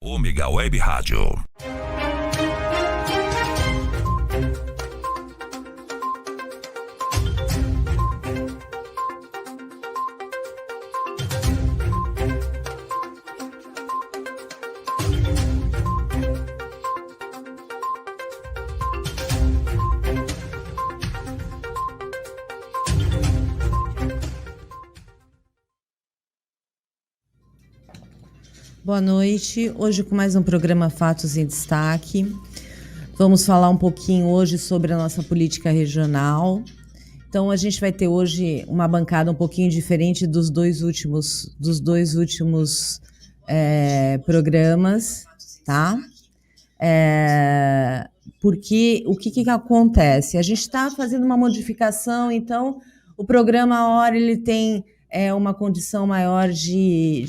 Ômega Web Rádio. Boa noite, hoje com mais um programa Fatos em Destaque. Vamos falar um pouquinho hoje sobre a nossa política regional. Então a gente vai ter hoje uma bancada um pouquinho diferente dos dois últimos programas, tá? Porque o que acontece? A gente está fazendo uma modificação, então o programa a hora ele tem uma condição maior de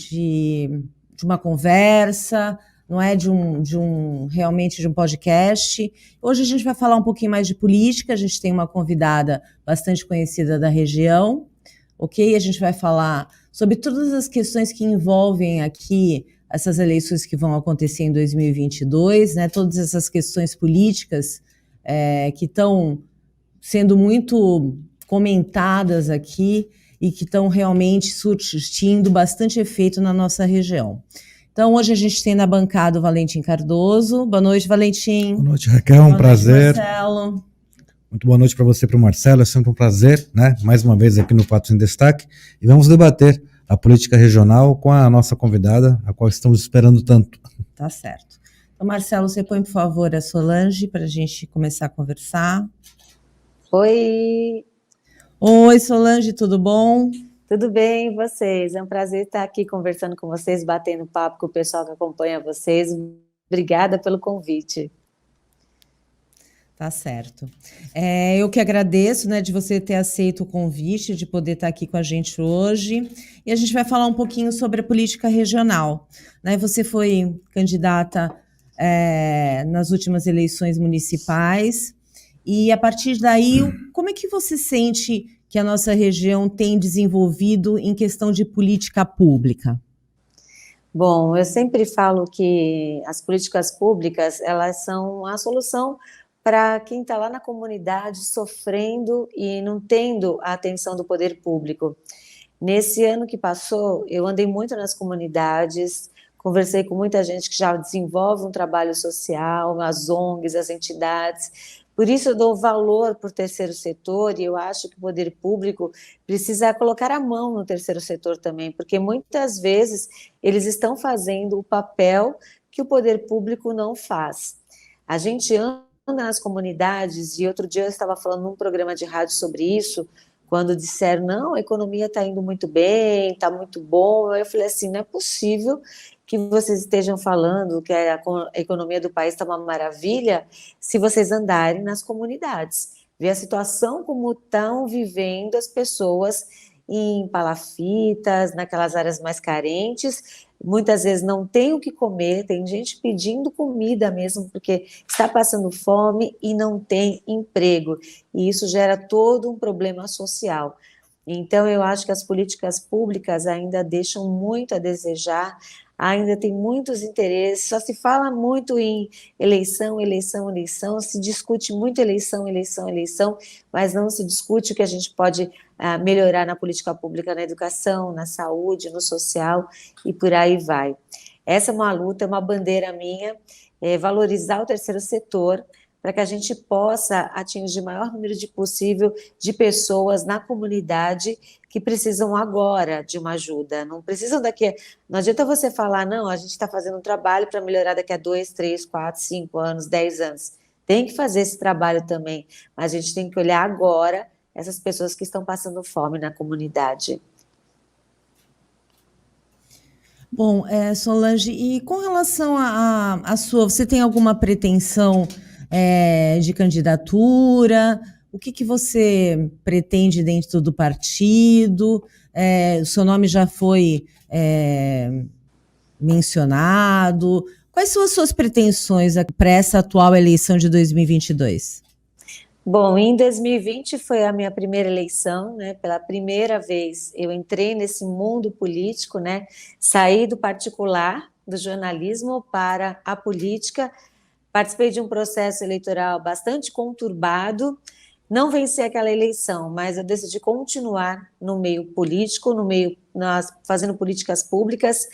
uma conversa, não é realmente de um podcast. Hoje a gente vai falar um pouquinho mais de política, a gente tem uma convidada bastante conhecida da região, ok? A gente vai falar sobre todas as questões que envolvem aqui essas eleições que vão acontecer em 2022, né? Todas essas questões políticas que estão sendo muito comentadas aqui e que estão realmente surtindo bastante efeito na nossa região. Então, hoje a gente tem na bancada o Valentim Cardoso. Boa noite, Valentim. Boa noite, Raquel. Um prazer. Marcelo. Muito boa noite para você e para o Marcelo. É sempre um prazer, né? Mais uma vez aqui no Fatos em Destaque. E vamos debater a política regional com a nossa convidada, a qual estamos esperando tanto. Tá certo. Então, Marcelo, você põe, por favor, a Solange para a gente começar a conversar. Oi! Oi, Solange, tudo bom? Tudo bem, e vocês? É um prazer estar aqui conversando com vocês, batendo papo com o pessoal que acompanha vocês. Obrigada pelo convite. Tá certo. Eu que agradeço, né, de você ter aceito o convite, de poder estar aqui com a gente hoje. E a gente vai falar um pouquinho sobre a política regional, né? Você foi candidata nas últimas eleições municipais. E, a partir daí, como é que você sente que a nossa região tem desenvolvido em questão de política pública? Bom, eu sempre falo que as políticas públicas, elas são a solução para quem está lá na comunidade sofrendo e não tendo a atenção do poder público. Nesse ano que passou, eu andei muito nas comunidades, conversei com muita gente que já desenvolve um trabalho social, as ONGs, as entidades. Por isso eu dou valor para o terceiro setor e eu acho que o poder público precisa colocar a mão no terceiro setor também, porque muitas vezes eles estão fazendo o papel que o poder público não faz. A gente anda nas comunidades e outro dia eu estava falando num programa de rádio sobre isso, quando disseram, não, a economia está indo muito bem, está muito bom, eu falei assim, não é possível que vocês estejam falando que a economia do país está uma maravilha se vocês andarem nas comunidades, ver a situação como estão vivendo as pessoas em palafitas, naquelas áreas mais carentes, muitas vezes não tem o que comer, tem gente pedindo comida mesmo, porque está passando fome e não tem emprego, e isso gera todo um problema social. Então, eu acho que as políticas públicas ainda deixam muito a desejar, ainda tem muitos interesses, só se fala muito em eleição, se discute muito eleição, mas não se discute o que a gente pode melhorar na política pública, na educação, na saúde, no social, e por aí vai. Essa é uma luta, é uma bandeira minha, valorizar o terceiro setor, para que a gente possa atingir o maior número possível de pessoas na comunidade que precisam agora de uma ajuda, não precisam não adianta você falar, não, a gente está fazendo um trabalho para melhorar daqui a 2, 3, 4, 5 anos, 10 anos, tem que fazer esse trabalho também, mas a gente tem que olhar agora essas pessoas que estão passando fome na comunidade. Bom, Solange, e com relação a sua, você tem alguma pretensão de candidatura? O que você pretende dentro do partido? O seu nome já foi mencionado. Quais são as suas pretensões para essa atual eleição de 2022? Bom, em 2020 foi a minha primeira eleição, né? Pela primeira vez eu entrei nesse mundo político, né? Saí do particular do jornalismo para a política. Participei de um processo eleitoral bastante conturbado, não venci aquela eleição, mas eu decidi continuar no meio político, fazendo políticas públicas,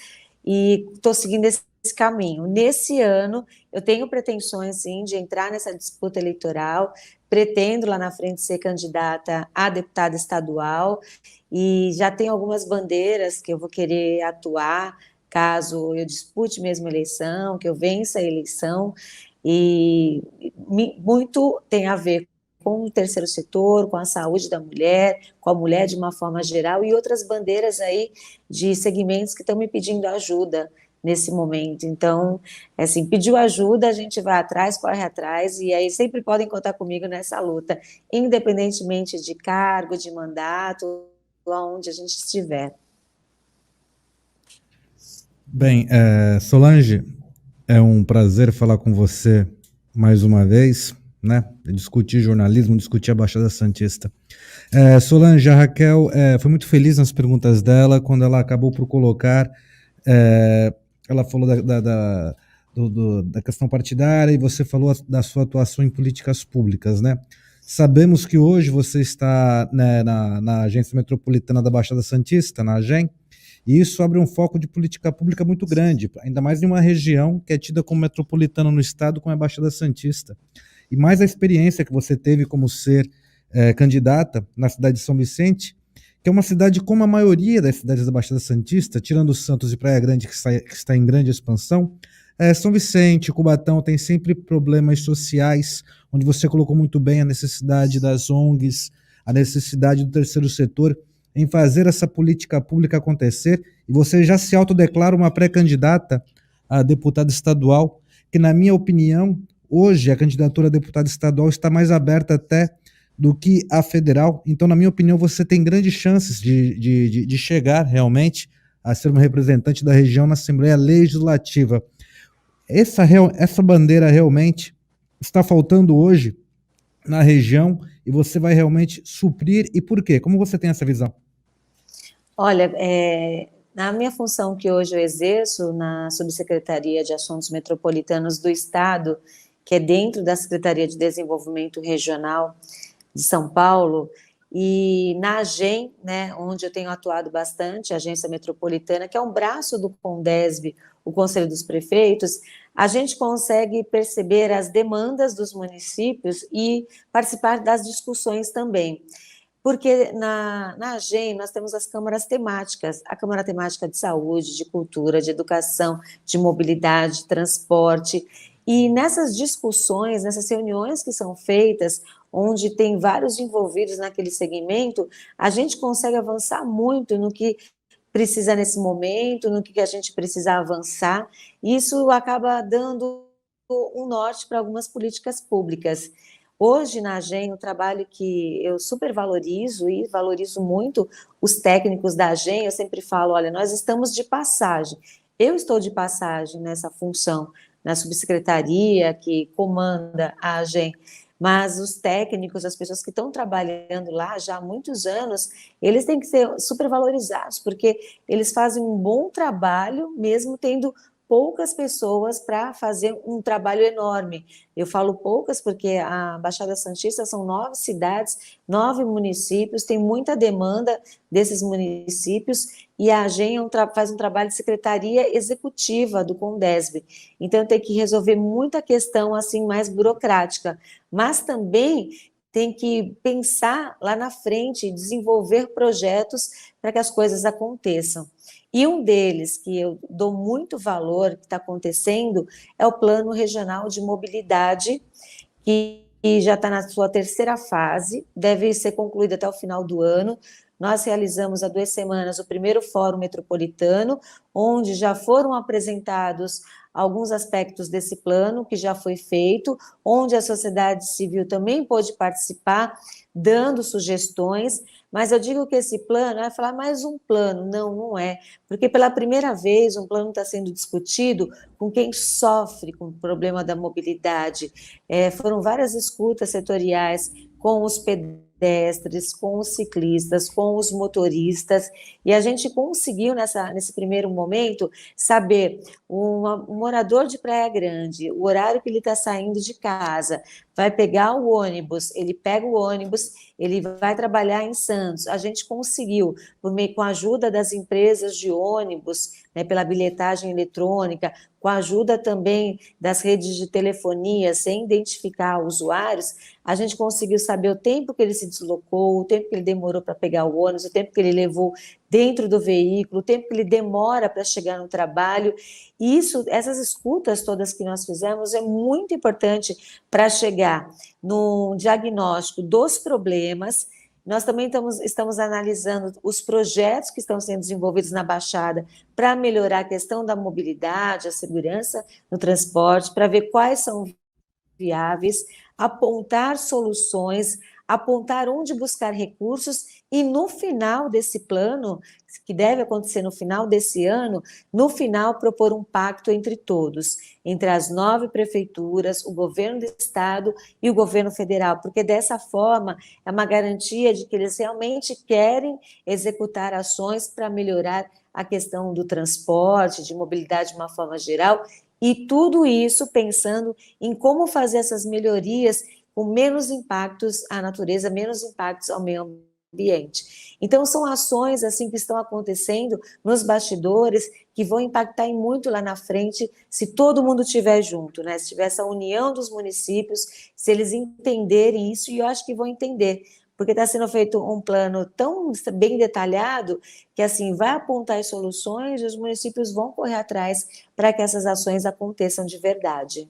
e estou seguindo esse caminho. Nesse ano, eu tenho pretensões, sim, de entrar nessa disputa eleitoral, pretendo lá na frente ser candidata a deputada estadual, e já tenho algumas bandeiras que eu vou querer atuar, caso eu dispute mesmo a eleição, que eu vença a eleição, e muito tem a ver com o terceiro setor, com a saúde da mulher, com a mulher de uma forma geral, e outras bandeiras aí de segmentos que estão me pedindo ajuda nesse momento. Então, assim, pediu ajuda, a gente vai atrás, corre atrás, e aí sempre podem contar comigo nessa luta, independentemente de cargo, de mandato, aonde a gente estiver. Bem, Solange, é um prazer falar com você mais uma vez, né? Discutir jornalismo, discutir a Baixada Santista. Solange, a Raquel foi muito feliz nas perguntas dela, quando ela acabou por colocar, ela falou da questão partidária, e você falou da sua atuação em políticas públicas, né? Sabemos que hoje você está, né, na Agência Metropolitana da Baixada Santista, na AGEM, e isso abre um foco de política pública muito grande, ainda mais em uma região que é tida como metropolitana no estado, como é a Baixada Santista. E mais a experiência que você teve como ser candidata na cidade de São Vicente, que é uma cidade como a maioria das cidades da Baixada Santista, tirando Santos e Praia Grande, que está em grande expansão. São Vicente, Cubatão, tem sempre problemas sociais, onde você colocou muito bem a necessidade das ONGs, a necessidade do terceiro setor em fazer essa política pública acontecer, e você já se autodeclara uma pré-candidata a deputada estadual, que, na minha opinião, hoje a candidatura a deputada estadual está mais aberta até do que a federal. Então, na minha opinião, você tem grandes chances de chegar realmente a ser uma representante da região na Assembleia Legislativa. Essa bandeira realmente está faltando hoje na região, e você vai realmente suprir, e por quê? Como você tem essa visão? Olha, na minha função que hoje eu exerço na Subsecretaria de Assuntos Metropolitanos do Estado, que é dentro da Secretaria de Desenvolvimento Regional de São Paulo, e na AGEM, né, onde eu tenho atuado bastante, a Agência Metropolitana, que é um braço do CONDESB, o Conselho dos Prefeitos, a gente consegue perceber as demandas dos municípios e participar das discussões também. Porque na AGEM nós temos as câmaras temáticas, a Câmara Temática de Saúde, de Cultura, de Educação, de Mobilidade, de Transporte, e nessas discussões, nessas reuniões que são feitas, onde tem vários envolvidos naquele segmento, a gente consegue avançar muito no que precisa nesse momento, no que a gente precisa avançar, e isso acaba dando um norte para algumas políticas públicas. Hoje, na AGEM, o trabalho que eu super valorizo, e valorizo muito os técnicos da AGEM, eu sempre falo, olha, nós estamos de passagem, eu estou de passagem nessa função, na subsecretaria que comanda a AGEM, mas os técnicos, as pessoas que estão trabalhando lá já há muitos anos, eles têm que ser super valorizados, porque eles fazem um bom trabalho, mesmo tendo poucas pessoas para fazer um trabalho enorme. Eu falo poucas porque a Baixada Santista são 9 cidades, 9 municípios, tem muita demanda desses municípios, e a AGEM faz um trabalho de secretaria executiva do CONDESB. Então tem que resolver muita questão assim mais burocrática, mas também tem que pensar lá na frente e desenvolver projetos para que as coisas aconteçam. E um deles, que eu dou muito valor, que está acontecendo, é o Plano Regional de Mobilidade, que já está na sua 3ª fase, deve ser concluído até o final do ano. Nós realizamos há 2 semanas o primeiro Fórum Metropolitano, onde já foram apresentados alguns aspectos desse plano que já foi feito, onde a sociedade civil também pôde participar, dando sugestões, mas eu digo que esse plano, vai falar mais um plano, não é, porque pela primeira vez um plano está sendo discutido com quem sofre com o problema da mobilidade. Foram várias escutas setoriais com os pedestres, pedestres, com os ciclistas, com os motoristas, e a gente conseguiu, nesse primeiro momento, saber um morador de Praia Grande, o horário que ele está saindo de casa, vai pegar o ônibus, ele pega o ônibus, ele vai trabalhar em Santos. A gente conseguiu, com a ajuda das empresas de ônibus, né, pela bilhetagem eletrônica, com a ajuda também das redes de telefonia, sem identificar usuários, a gente conseguiu saber o tempo que ele se deslocou, o tempo que ele demorou para pegar o ônibus, o tempo que ele levou dentro do veículo, o tempo que ele demora para chegar no trabalho. E essas escutas todas que nós fizemos é muito importante para chegar no diagnóstico dos problemas. Nós também estamos analisando os projetos que estão sendo desenvolvidos na Baixada para melhorar a questão da mobilidade, a segurança no transporte, para ver quais são viáveis, apontar soluções, apontar onde buscar recursos e no final desse plano, que deve acontecer no final desse ano, no final propor um pacto entre todos, entre as 9 prefeituras, o governo do estado e o governo federal, porque dessa forma é uma garantia de que eles realmente querem executar ações para melhorar a questão do transporte, de mobilidade de uma forma geral, e tudo isso pensando em como fazer essas melhorias com menos impactos à natureza, menos impactos ao meio ambiente. Então, são ações assim que estão acontecendo nos bastidores que vão impactar em muito lá na frente se todo mundo estiver junto, né? Se tiver essa união dos municípios, se eles entenderem isso, e eu acho que vão entender, porque está sendo feito um plano tão bem detalhado que assim vai apontar as soluções e os municípios vão correr atrás para que essas ações aconteçam de verdade.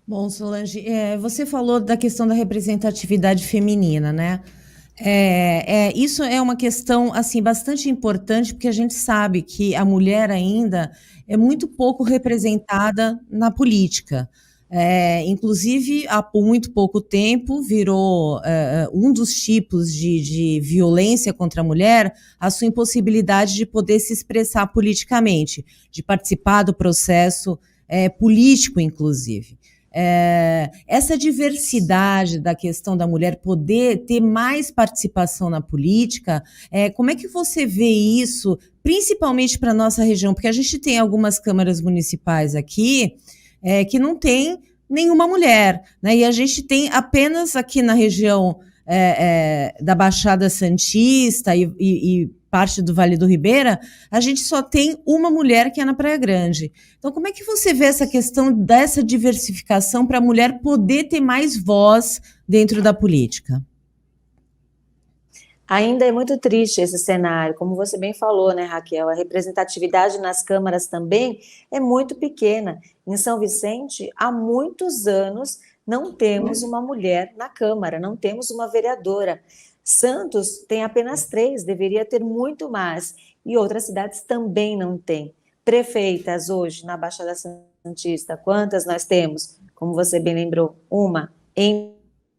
Bom, Solange, você falou da questão da representatividade feminina, né? Isso é uma questão assim bastante importante, porque a gente sabe que a mulher ainda é muito pouco representada na política. Inclusive, há muito pouco tempo, virou um dos tipos de violência contra a mulher a sua impossibilidade de poder se expressar politicamente, de participar do processo político, inclusive. Essa diversidade da questão da mulher poder ter mais participação na política, como é que você vê isso, principalmente para a nossa região? Porque a gente tem algumas câmaras municipais aqui que não tem nenhuma mulher, né? E a gente tem apenas aqui na região da Baixada Santista e parte do Vale do Ribeira, a gente só tem uma mulher que é na Praia Grande. Então, como é que você vê essa questão dessa diversificação para a mulher poder ter mais voz dentro da política? Ainda é muito triste esse cenário, como você bem falou, né, Raquel? A representatividade nas câmaras também é muito pequena. Em São Vicente, há muitos anos, não temos uma mulher na Câmara, não temos uma vereadora. Santos tem apenas 3, deveria ter muito mais, e outras cidades também não têm. Prefeitas hoje na Baixada Santista, quantas nós temos? Como você bem lembrou, uma em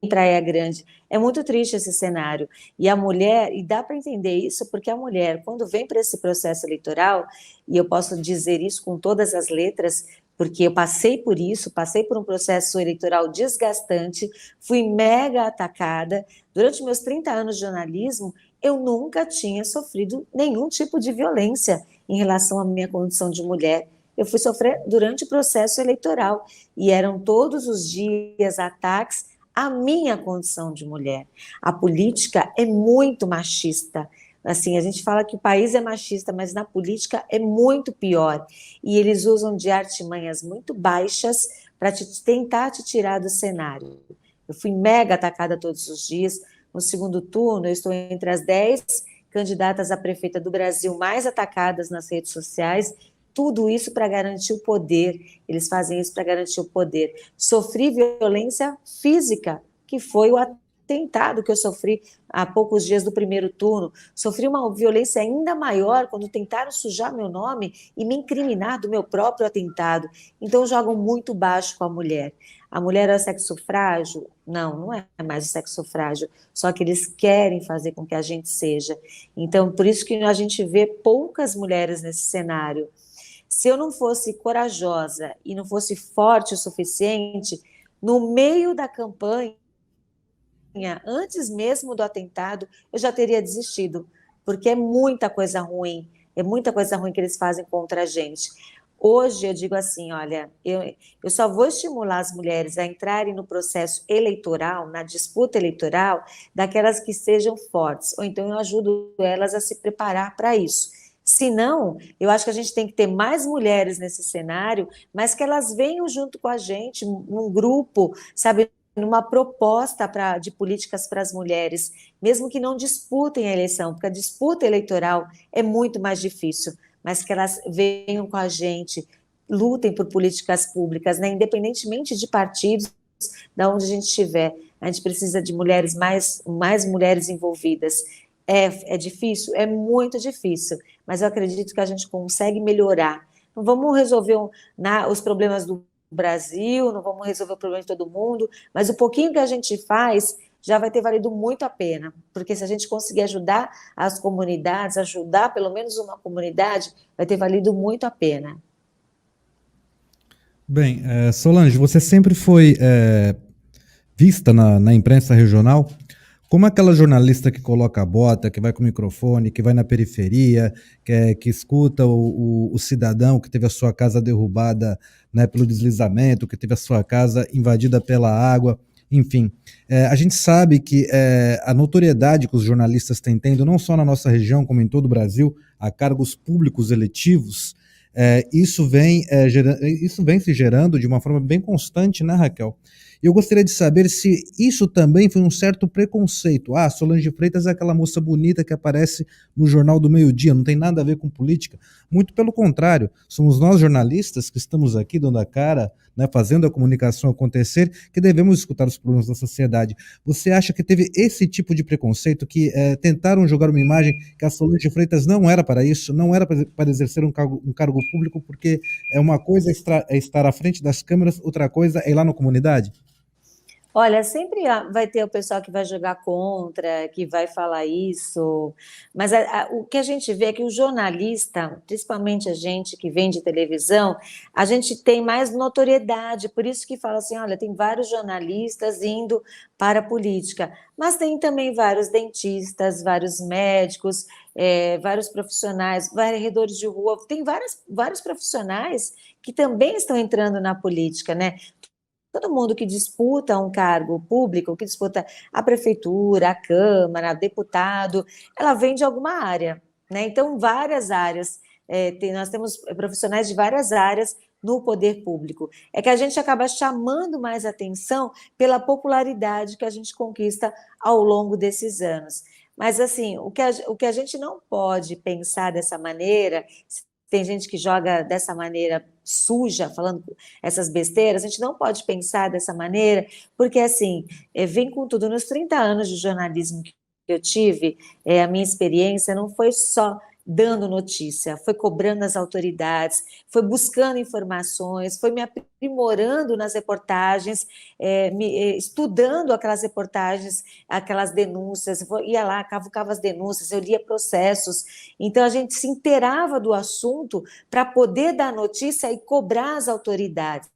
Praia Grande. É muito triste esse cenário. E a mulher, e dá para entender isso, porque a mulher, quando vem para esse processo eleitoral, e eu posso dizer isso com todas as letras, porque eu passei por isso, passei por um processo eleitoral desgastante, fui mega atacada. Durante meus 30 anos de jornalismo, eu nunca tinha sofrido nenhum tipo de violência em relação à minha condição de mulher. Eu fui sofrer durante o processo eleitoral, e eram todos os dias ataques à minha condição de mulher. A política é muito machista. Assim, a gente fala que o país é machista, mas na política é muito pior. E eles usam de artimanhas muito baixas para tentar te tirar do cenário. Eu fui mega atacada todos os dias. No segundo turno, eu estou entre as 10 candidatas a prefeita do Brasil mais atacadas nas redes sociais. Tudo isso para garantir o poder. Eles fazem isso para garantir o poder. Sofri violência física, que foi o atentado que eu sofri há poucos dias do primeiro turno. Sofri uma violência ainda maior quando tentaram sujar meu nome e me incriminar do meu próprio atentado. Então, jogam muito baixo com a mulher. A mulher é sexo frágil? Não, não é mais o sexo frágil. Só que eles querem fazer com que a gente seja. Então, por isso que a gente vê poucas mulheres nesse cenário. Se eu não fosse corajosa e não fosse forte o suficiente, no meio da campanha, antes mesmo do atentado, eu já teria desistido, porque é muita coisa ruim que eles fazem contra a gente. Hoje eu digo assim, olha, eu só vou estimular as mulheres a entrarem no processo eleitoral, na disputa eleitoral, daquelas que sejam fortes, ou então eu ajudo elas a se preparar para isso. Se não, eu acho que a gente tem que ter mais mulheres nesse cenário, mas que elas venham junto com a gente, num grupo, sabe, numa proposta de políticas para as mulheres, mesmo que não disputem a eleição, porque a disputa eleitoral é muito mais difícil, mas que elas venham com a gente, lutem por políticas públicas, né, independentemente de partidos, da onde a gente estiver. A gente precisa de mulheres, mais mulheres envolvidas. É difícil? É muito difícil, mas eu acredito que a gente consegue melhorar. Não vamos resolver os problemas do Brasil, não vamos resolver o problema de todo mundo, mas o pouquinho que a gente faz já vai ter valido muito a pena, porque se a gente conseguir ajudar as comunidades, ajudar pelo menos uma comunidade, vai ter valido muito a pena. Bem, Solange, você sempre foi vista na imprensa regional como aquela jornalista que coloca a bota, que vai com o microfone, que vai na periferia, que escuta o cidadão que teve a sua casa derrubada, né, pelo deslizamento, que teve a sua casa invadida pela água, enfim. A gente sabe que a notoriedade que os jornalistas têm tendo, não só na nossa região, como em todo o Brasil, a cargos públicos eletivos, isso vem se gerando de uma forma bem constante, né, Raquel? Eu gostaria de saber se isso também foi um certo preconceito. Ah, Solange Freitas é aquela moça bonita que aparece no Jornal do Meio-Dia, não tem nada a ver com política. Muito pelo contrário, somos nós jornalistas que estamos aqui dando a cara, né, fazendo a comunicação acontecer, que devemos escutar os problemas da sociedade. Você acha que teve esse tipo de preconceito, que tentaram jogar uma imagem que a Solange Freitas não era para isso, não era para exercer um cargo público, porque uma coisa é estar à frente das câmeras, outra coisa é ir lá na comunidade? Olha, sempre vai ter o pessoal que vai jogar contra, que vai falar isso, mas o que a gente vê é que o jornalista, principalmente a gente que vem de televisão, a gente tem mais notoriedade, por isso que fala assim, olha, tem vários jornalistas indo para a política, mas tem também vários dentistas, vários médicos, vários profissionais, varredores de rua, tem vários profissionais que também estão entrando na política, né? Todo mundo que disputa um cargo público, que disputa a prefeitura, a Câmara, deputado, ela vem de alguma área, né? Então, várias áreas, nós temos profissionais de várias áreas no poder público. É que a gente acaba chamando mais atenção pela popularidade que a gente conquista ao longo desses anos. Mas, assim, o que a gente não pode pensar dessa maneira, tem gente que joga dessa maneira suja, falando essas besteiras, a gente não pode pensar dessa maneira, porque, assim, vem com tudo. Nos 30 anos de jornalismo que eu tive, a minha experiência não foi só dando notícia, foi cobrando as autoridades, foi buscando informações, foi me aprimorando nas reportagens, estudando aquelas reportagens, aquelas denúncias, ia lá, cavucava as denúncias, eu lia processos, então a gente se inteirava do assunto para poder dar notícia e cobrar as autoridades.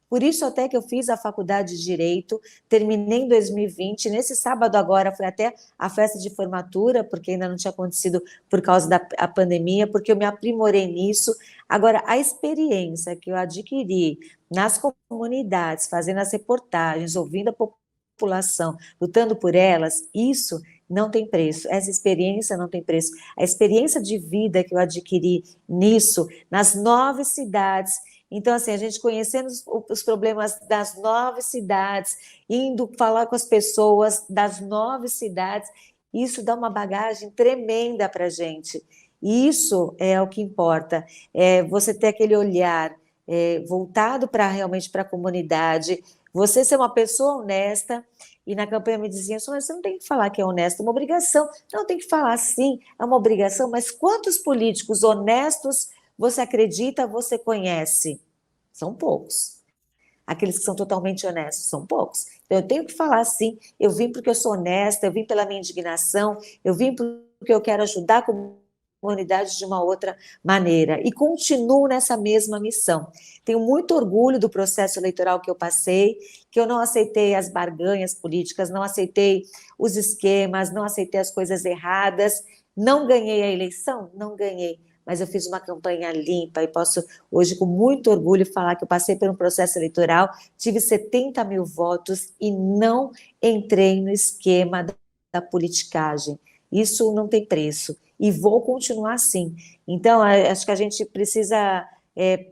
Por isso até que eu fiz a faculdade de Direito, terminei em 2020, nesse sábado agora foi até a festa de formatura, porque ainda não tinha acontecido por causa da pandemia, porque eu me aprimorei nisso. Agora, a experiência que eu adquiri nas comunidades, fazendo as reportagens, ouvindo a população, lutando por elas, isso não tem preço, essa experiência não tem preço. A experiência de vida que eu adquiri nisso, nas 9 cidades. Então, assim, a gente conhecendo os problemas das 9 cidades, indo falar com as pessoas das 9 cidades, isso dá uma bagagem tremenda para a gente. Isso é o que importa, você ter aquele olhar voltado realmente para a comunidade, você ser uma pessoa honesta. E na campanha me diziam, você não tem que falar que é honesto, é uma obrigação. Não, tem que falar sim, é uma obrigação, mas quantos políticos honestos você acredita, você conhece? São poucos. Aqueles que são totalmente honestos, são poucos. Então, eu tenho que falar assim, eu vim porque eu sou honesta, eu vim pela minha indignação, eu vim porque eu quero ajudar a comunidade de uma outra maneira e continuo nessa mesma missão. Tenho muito orgulho do processo eleitoral que eu passei, que eu não aceitei as barganhas políticas, não aceitei os esquemas, não aceitei as coisas erradas, não ganhei a eleição? Não ganhei, mas eu fiz uma campanha limpa e posso hoje com muito orgulho falar que eu passei por um processo eleitoral, tive 70 mil votos e não entrei no esquema da politicagem. Isso não tem preço e vou continuar assim. Então, acho que a gente precisa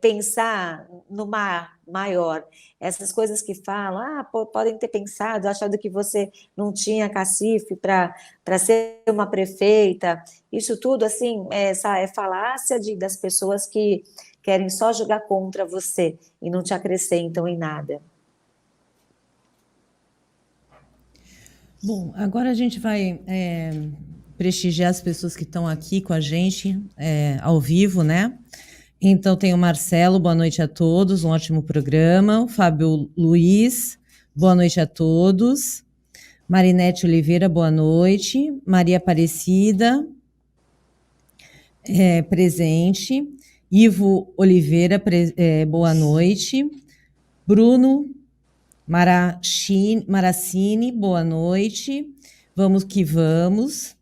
pensar numa maior. Essas coisas que falam, podem ter pensado, achado que você não tinha cacife para ser uma prefeita. Isso tudo, assim, é falácia das pessoas que querem só jogar contra você e não te acrescentam em nada. Bom, agora a gente vai prestigiar as pessoas que estão aqui com a gente ao vivo, né? Então tem o Marcelo, boa noite a todos, um ótimo programa. O Fábio Luiz, boa noite a todos. Marinete Oliveira, boa noite. Maria Aparecida, presente. Ivo Oliveira, boa noite. Bruno Maracini, boa noite. Vamos que vamos.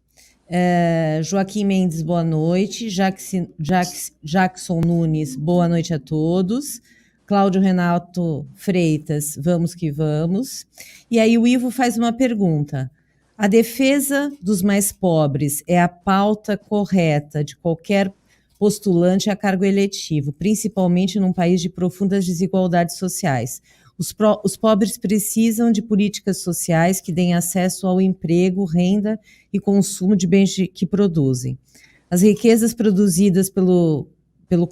Joaquim Mendes, boa noite. Jackson Nunes, boa noite a todos. Cláudio Renato Freitas, vamos que vamos. E aí o Ivo faz uma pergunta. A defesa dos mais pobres é a pauta correta de qualquer postulante a cargo eletivo, principalmente num país de profundas desigualdades sociais. Os pobres precisam de políticas sociais que deem acesso ao emprego, renda e consumo de bens que produzem. As riquezas produzidas pelo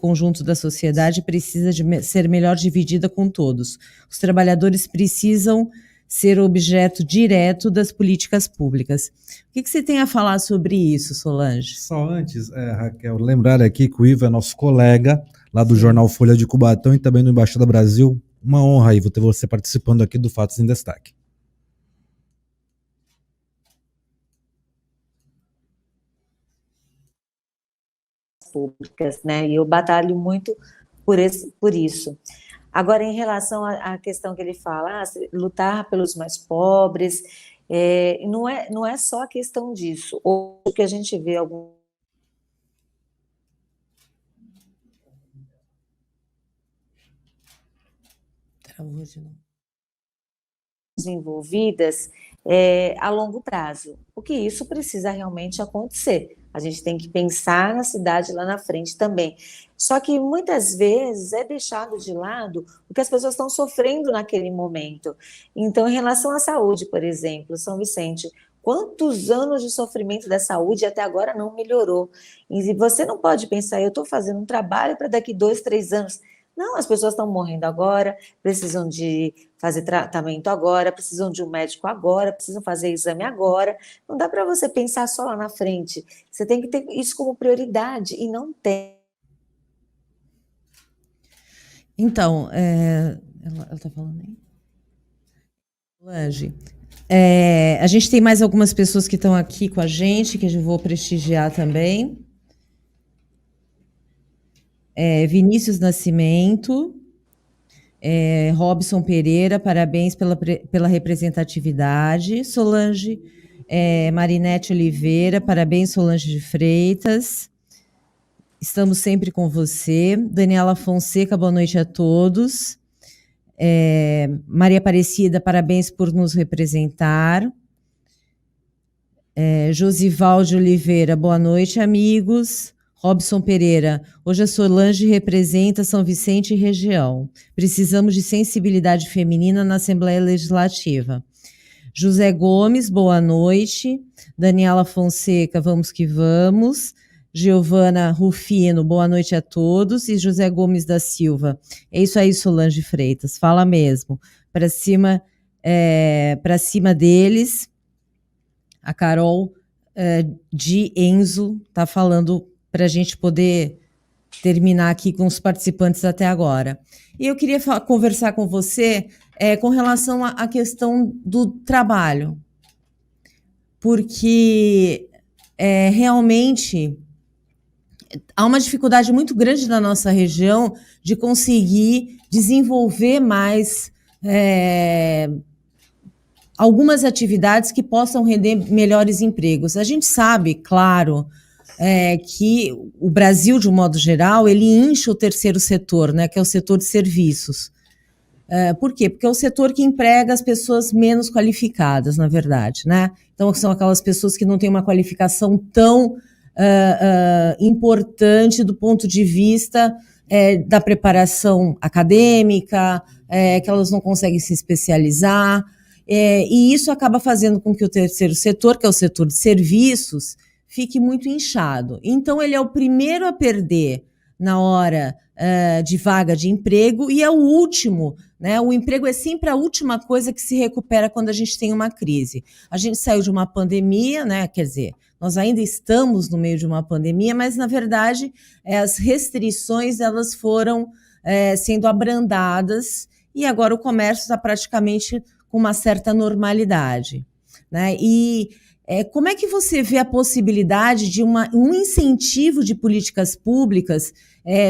conjunto da sociedade precisam ser melhor dividida com todos. Os trabalhadores precisam ser objeto direto das políticas públicas. O que você tem a falar sobre isso, Solange? Só antes, Raquel, lembrar aqui que o Ivo é nosso colega lá do jornal Folha de Cubatão e também do Embaixada Brasil. Uma honra, Ivo, ter você participando aqui do Fatos em Destaque. Públicas, né? E eu batalho muito por isso. Agora, em relação à questão que ele fala, lutar pelos mais pobres, não é só a questão disso. O que a gente vê algum desenvolvidas a longo prazo, porque isso precisa realmente acontecer. A gente tem que pensar na cidade lá na frente também. Só que muitas vezes é deixado de lado o que as pessoas estão sofrendo naquele momento. Então, em relação à saúde, por exemplo, São Vicente, quantos anos de sofrimento da saúde até agora não melhorou? E você não pode pensar, eu estou fazendo um trabalho para daqui 2, 3 anos. Não, as pessoas estão morrendo agora, precisam de fazer tratamento agora, precisam de um médico agora, precisam fazer exame agora. Não dá para você pensar só lá na frente. Você tem que ter isso como prioridade e não tem. Então, ela está falando aí? Solange, a gente tem mais algumas pessoas que estão aqui com a gente, que eu vou prestigiar também. Vinícius Nascimento, Robson Pereira, parabéns pela representatividade. Solange, Marinete Oliveira, parabéns, Solange de Freitas. Estamos sempre com você. Daniela Fonseca, boa noite a todos. Maria Aparecida, parabéns por nos representar. Josivalde Oliveira, boa noite, amigos. Robson Pereira, hoje a Solange representa São Vicente e região. Precisamos de sensibilidade feminina na Assembleia Legislativa. José Gomes, boa noite. Daniela Fonseca, vamos que vamos. Giovana Rufino, boa noite a todos. E José Gomes da Silva. É isso aí, Solange Freitas, fala mesmo. Para cima deles, a Carol de Enzo está falando para a gente poder terminar aqui com os participantes até agora. E eu queria conversar com você com relação à questão do trabalho, porque realmente há uma dificuldade muito grande na nossa região de conseguir desenvolver mais algumas atividades que possam render melhores empregos. A gente sabe, claro, que o Brasil, de um modo geral, ele incha o terceiro setor, né, que é o setor de serviços. Por quê? Porque é o setor que emprega as pessoas menos qualificadas, na verdade, né? Então, são aquelas pessoas que não têm uma qualificação tão importante do ponto de vista da preparação acadêmica, que elas não conseguem se especializar, e isso acaba fazendo com que o terceiro setor, que é o setor de serviços, fique muito inchado. Então, ele é o primeiro a perder na hora de vaga de emprego e é o último, né? O emprego é sempre a última coisa que se recupera quando a gente tem uma crise. A gente saiu de uma pandemia, né? Quer dizer, nós ainda estamos no meio de uma pandemia, mas, na verdade, as restrições elas foram sendo abrandadas e agora o comércio está praticamente com uma certa normalidade, né? E como é que você vê a possibilidade de um incentivo de políticas públicas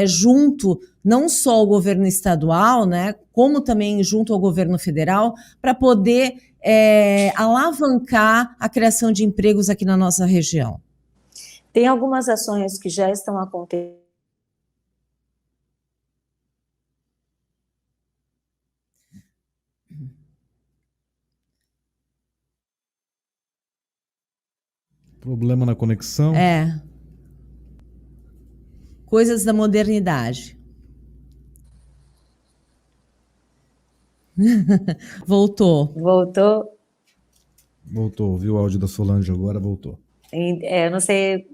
junto não só ao governo estadual, né, como também junto ao governo federal, para poder alavancar a criação de empregos aqui na nossa região? Tem algumas ações que já estão acontecendo. Problema na conexão? Coisas da modernidade. Voltou. Voltou, viu o áudio da Solange agora, voltou. Eu não sei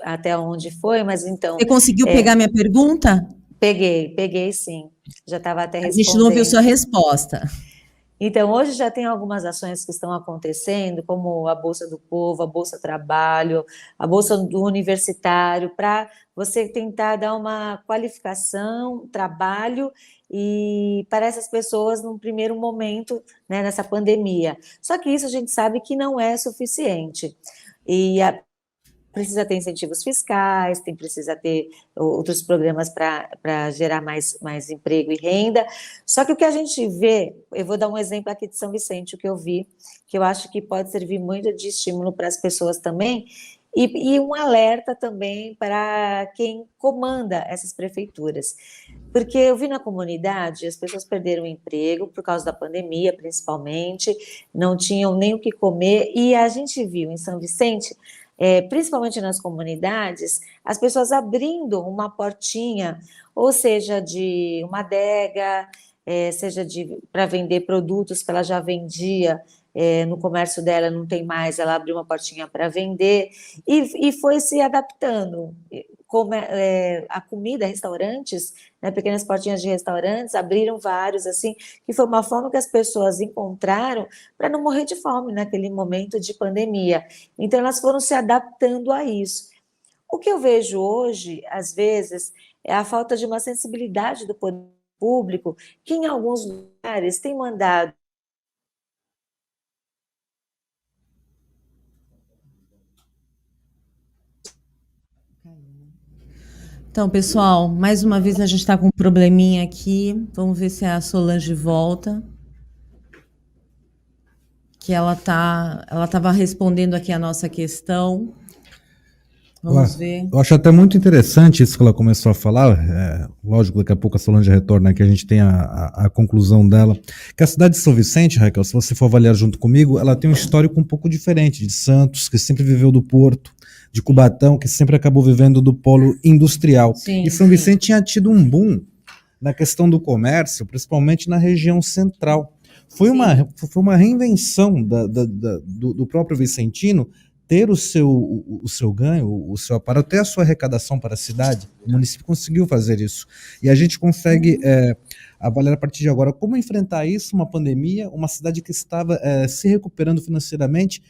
até onde foi, mas então... Você conseguiu pegar minha pergunta? Peguei sim. Já estava até respondendo. A gente não ouviu sua resposta. Então, hoje já tem algumas ações que estão acontecendo, como a Bolsa do Povo, a Bolsa Trabalho, a Bolsa do Universitário, para você tentar dar uma qualificação, trabalho e para essas pessoas num primeiro momento, né, nessa pandemia. Só que isso a gente sabe que não é suficiente. Precisa ter incentivos fiscais, precisa ter outros programas para gerar mais emprego e renda. Só que o que a gente vê, eu vou dar um exemplo aqui de São Vicente, o que eu vi, que eu acho que pode servir muito de estímulo para as pessoas também, e um alerta também para quem comanda essas prefeituras. Porque eu vi na comunidade, as pessoas perderam o emprego por causa da pandemia, principalmente, não tinham nem o que comer, e a gente viu em São Vicente, principalmente nas comunidades, as pessoas abrindo uma portinha, ou seja, de uma adega, seja para vender produtos que ela já vendia, no comércio dela não tem mais, ela abriu uma portinha para vender, e foi se adaptando. A comida, restaurantes, né, pequenas portinhas de restaurantes, abriram vários, assim, que foi uma forma que as pessoas encontraram para não morrer de fome naquele momento de pandemia. Então, elas foram se adaptando a isso. O que eu vejo hoje, às vezes, é a falta de uma sensibilidade do poder público, que em alguns lugares tem mandado. Então, pessoal, mais uma vez a gente está com um probleminha aqui. Vamos ver se a Solange volta. Que ela estava respondendo aqui a nossa questão. Vamos ver. Eu acho até muito interessante isso que ela começou a falar. Lógico, daqui a pouco a Solange retorna, que a gente tem a conclusão dela. Que a cidade de São Vicente, Raquel, se você for avaliar junto comigo, ela tem um histórico um pouco diferente de Santos, que sempre viveu do porto, de Cubatão, que sempre acabou vivendo do polo industrial. Sim, e São Vicente tinha tido um boom na questão do comércio, principalmente na região central. Foi uma reinvenção do próprio vicentino ter o seu ganho, o seu aparato, ter a sua arrecadação para a cidade. O município conseguiu fazer isso. E a gente consegue avaliar a partir de agora como enfrentar isso, uma pandemia, uma cidade que estava se recuperando financeiramente,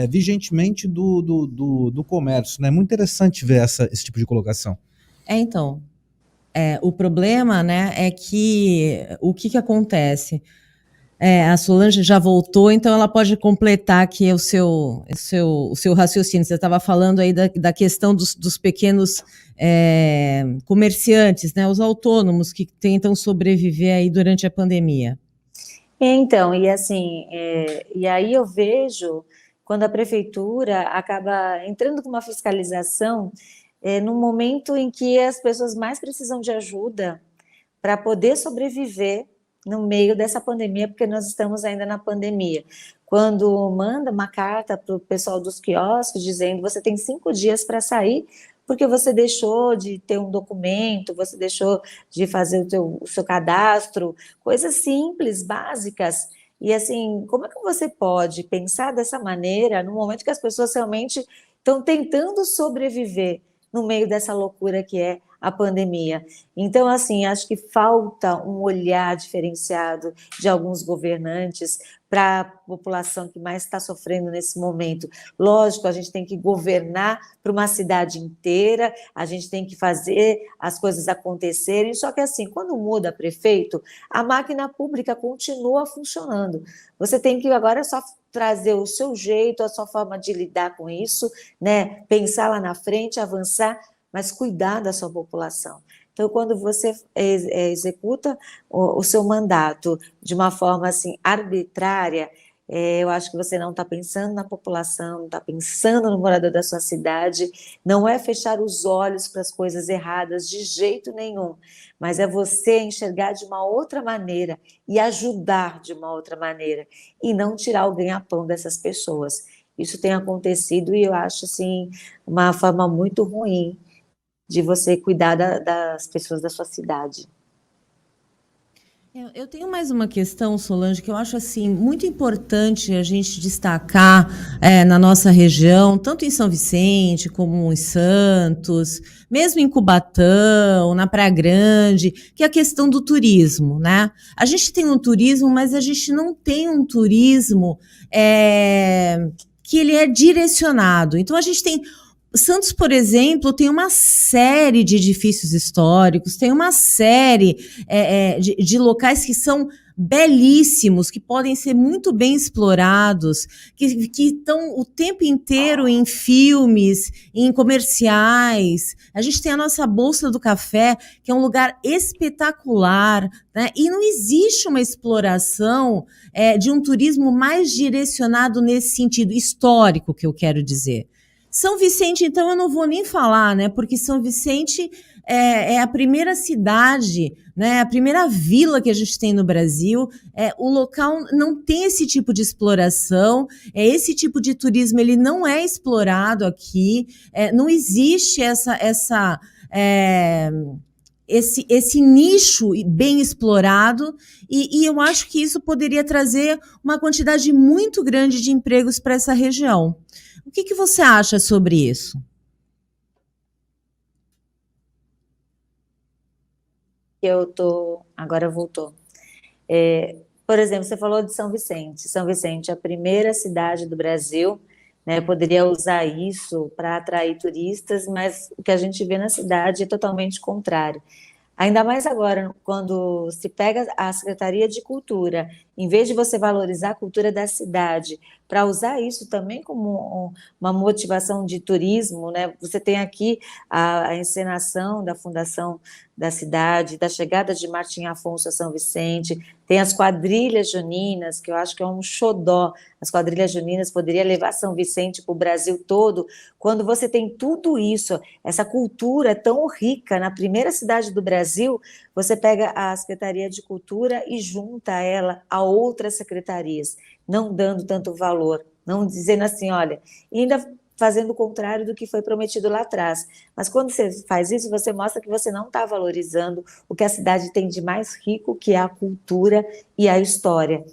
vigentemente do comércio. É muito interessante ver esse tipo de colocação. O problema, né, é que o que acontece? A Solange já voltou, então ela pode completar aqui o seu raciocínio. Você estava falando aí da questão dos pequenos comerciantes, né, os autônomos que tentam sobreviver aí durante a pandemia. Então, e assim, e aí eu vejo quando a prefeitura acaba entrando com uma fiscalização no momento em que as pessoas mais precisam de ajuda para poder sobreviver no meio dessa pandemia, porque nós estamos ainda na pandemia. Quando manda uma carta para o pessoal dos quiosques dizendo você tem 5 dias para sair, porque você deixou de ter um documento, você deixou de fazer o seu cadastro, coisas simples, básicas. E assim, como é que você pode pensar dessa maneira no momento que as pessoas realmente estão tentando sobreviver no meio dessa loucura que é a pandemia? Então, assim, acho que falta um olhar diferenciado de alguns governantes para a população que mais está sofrendo nesse momento. Lógico, a gente tem que governar para uma cidade inteira, a gente tem que fazer as coisas acontecerem, só que assim, quando muda prefeito, a máquina pública continua funcionando. Você tem que agora só trazer o seu jeito, a sua forma de lidar com isso, né? Pensar lá na frente, avançar, mas cuidar da sua população. Então, quando você executa o seu mandato de uma forma assim arbitrária, eu acho que você não está pensando na população, não está pensando no morador da sua cidade, não é fechar os olhos para as coisas erradas de jeito nenhum, mas é você enxergar de uma outra maneira e ajudar de uma outra maneira, e não tirar o ganha-pão dessas pessoas. Isso tem acontecido e eu acho assim uma forma muito ruim de você cuidar das pessoas da sua cidade. Eu tenho mais uma questão, Solange, que eu acho assim muito importante a gente destacar na nossa região, tanto em São Vicente como em Santos, mesmo em Cubatão, na Praia Grande, que é a questão do turismo, né? A gente tem um turismo, mas a gente não tem um turismo que ele é direcionado. Então a gente tem Santos, por exemplo, tem uma série de edifícios históricos, tem uma série de locais que são belíssimos, que podem ser muito bem explorados, que estão o tempo inteiro em filmes, em comerciais. A gente tem a nossa Bolsa do Café, que é um lugar espetacular, né? E não existe uma exploração de um turismo mais direcionado nesse sentido histórico, que eu quero dizer. São Vicente, então, eu não vou nem falar, né? Porque São Vicente é a primeira cidade, né? A primeira vila que a gente tem no Brasil. O local não tem esse tipo de exploração, esse tipo de turismo ele não é explorado aqui, não existe esse nicho bem explorado, e eu acho que isso poderia trazer uma quantidade muito grande de empregos para essa região. O que você acha sobre isso? Agora voltou. Por exemplo, você falou de São Vicente. São Vicente é a primeira cidade do Brasil, né? Poderia usar isso para atrair turistas, mas o que a gente vê na cidade é totalmente contrário. Ainda mais agora, quando se pega a Secretaria de Cultura, em vez de você valorizar a cultura da cidade, para usar isso também como uma motivação de turismo, né? Você tem aqui a encenação da fundação da cidade, da chegada de Martim Afonso a São Vicente, tem as quadrilhas juninas, que eu acho que é um xodó. As quadrilhas juninas poderiam levar São Vicente para o Brasil todo. Quando você tem tudo isso, essa cultura tão rica na primeira cidade do Brasil, você pega a Secretaria de Cultura e junta ela a outras secretarias, não dando tanto valor, não dizendo assim, olha, ainda fazendo o contrário do que foi prometido lá atrás. Mas quando você faz isso, você mostra que você não está valorizando o que a cidade tem de mais rico, que é a cultura e a história.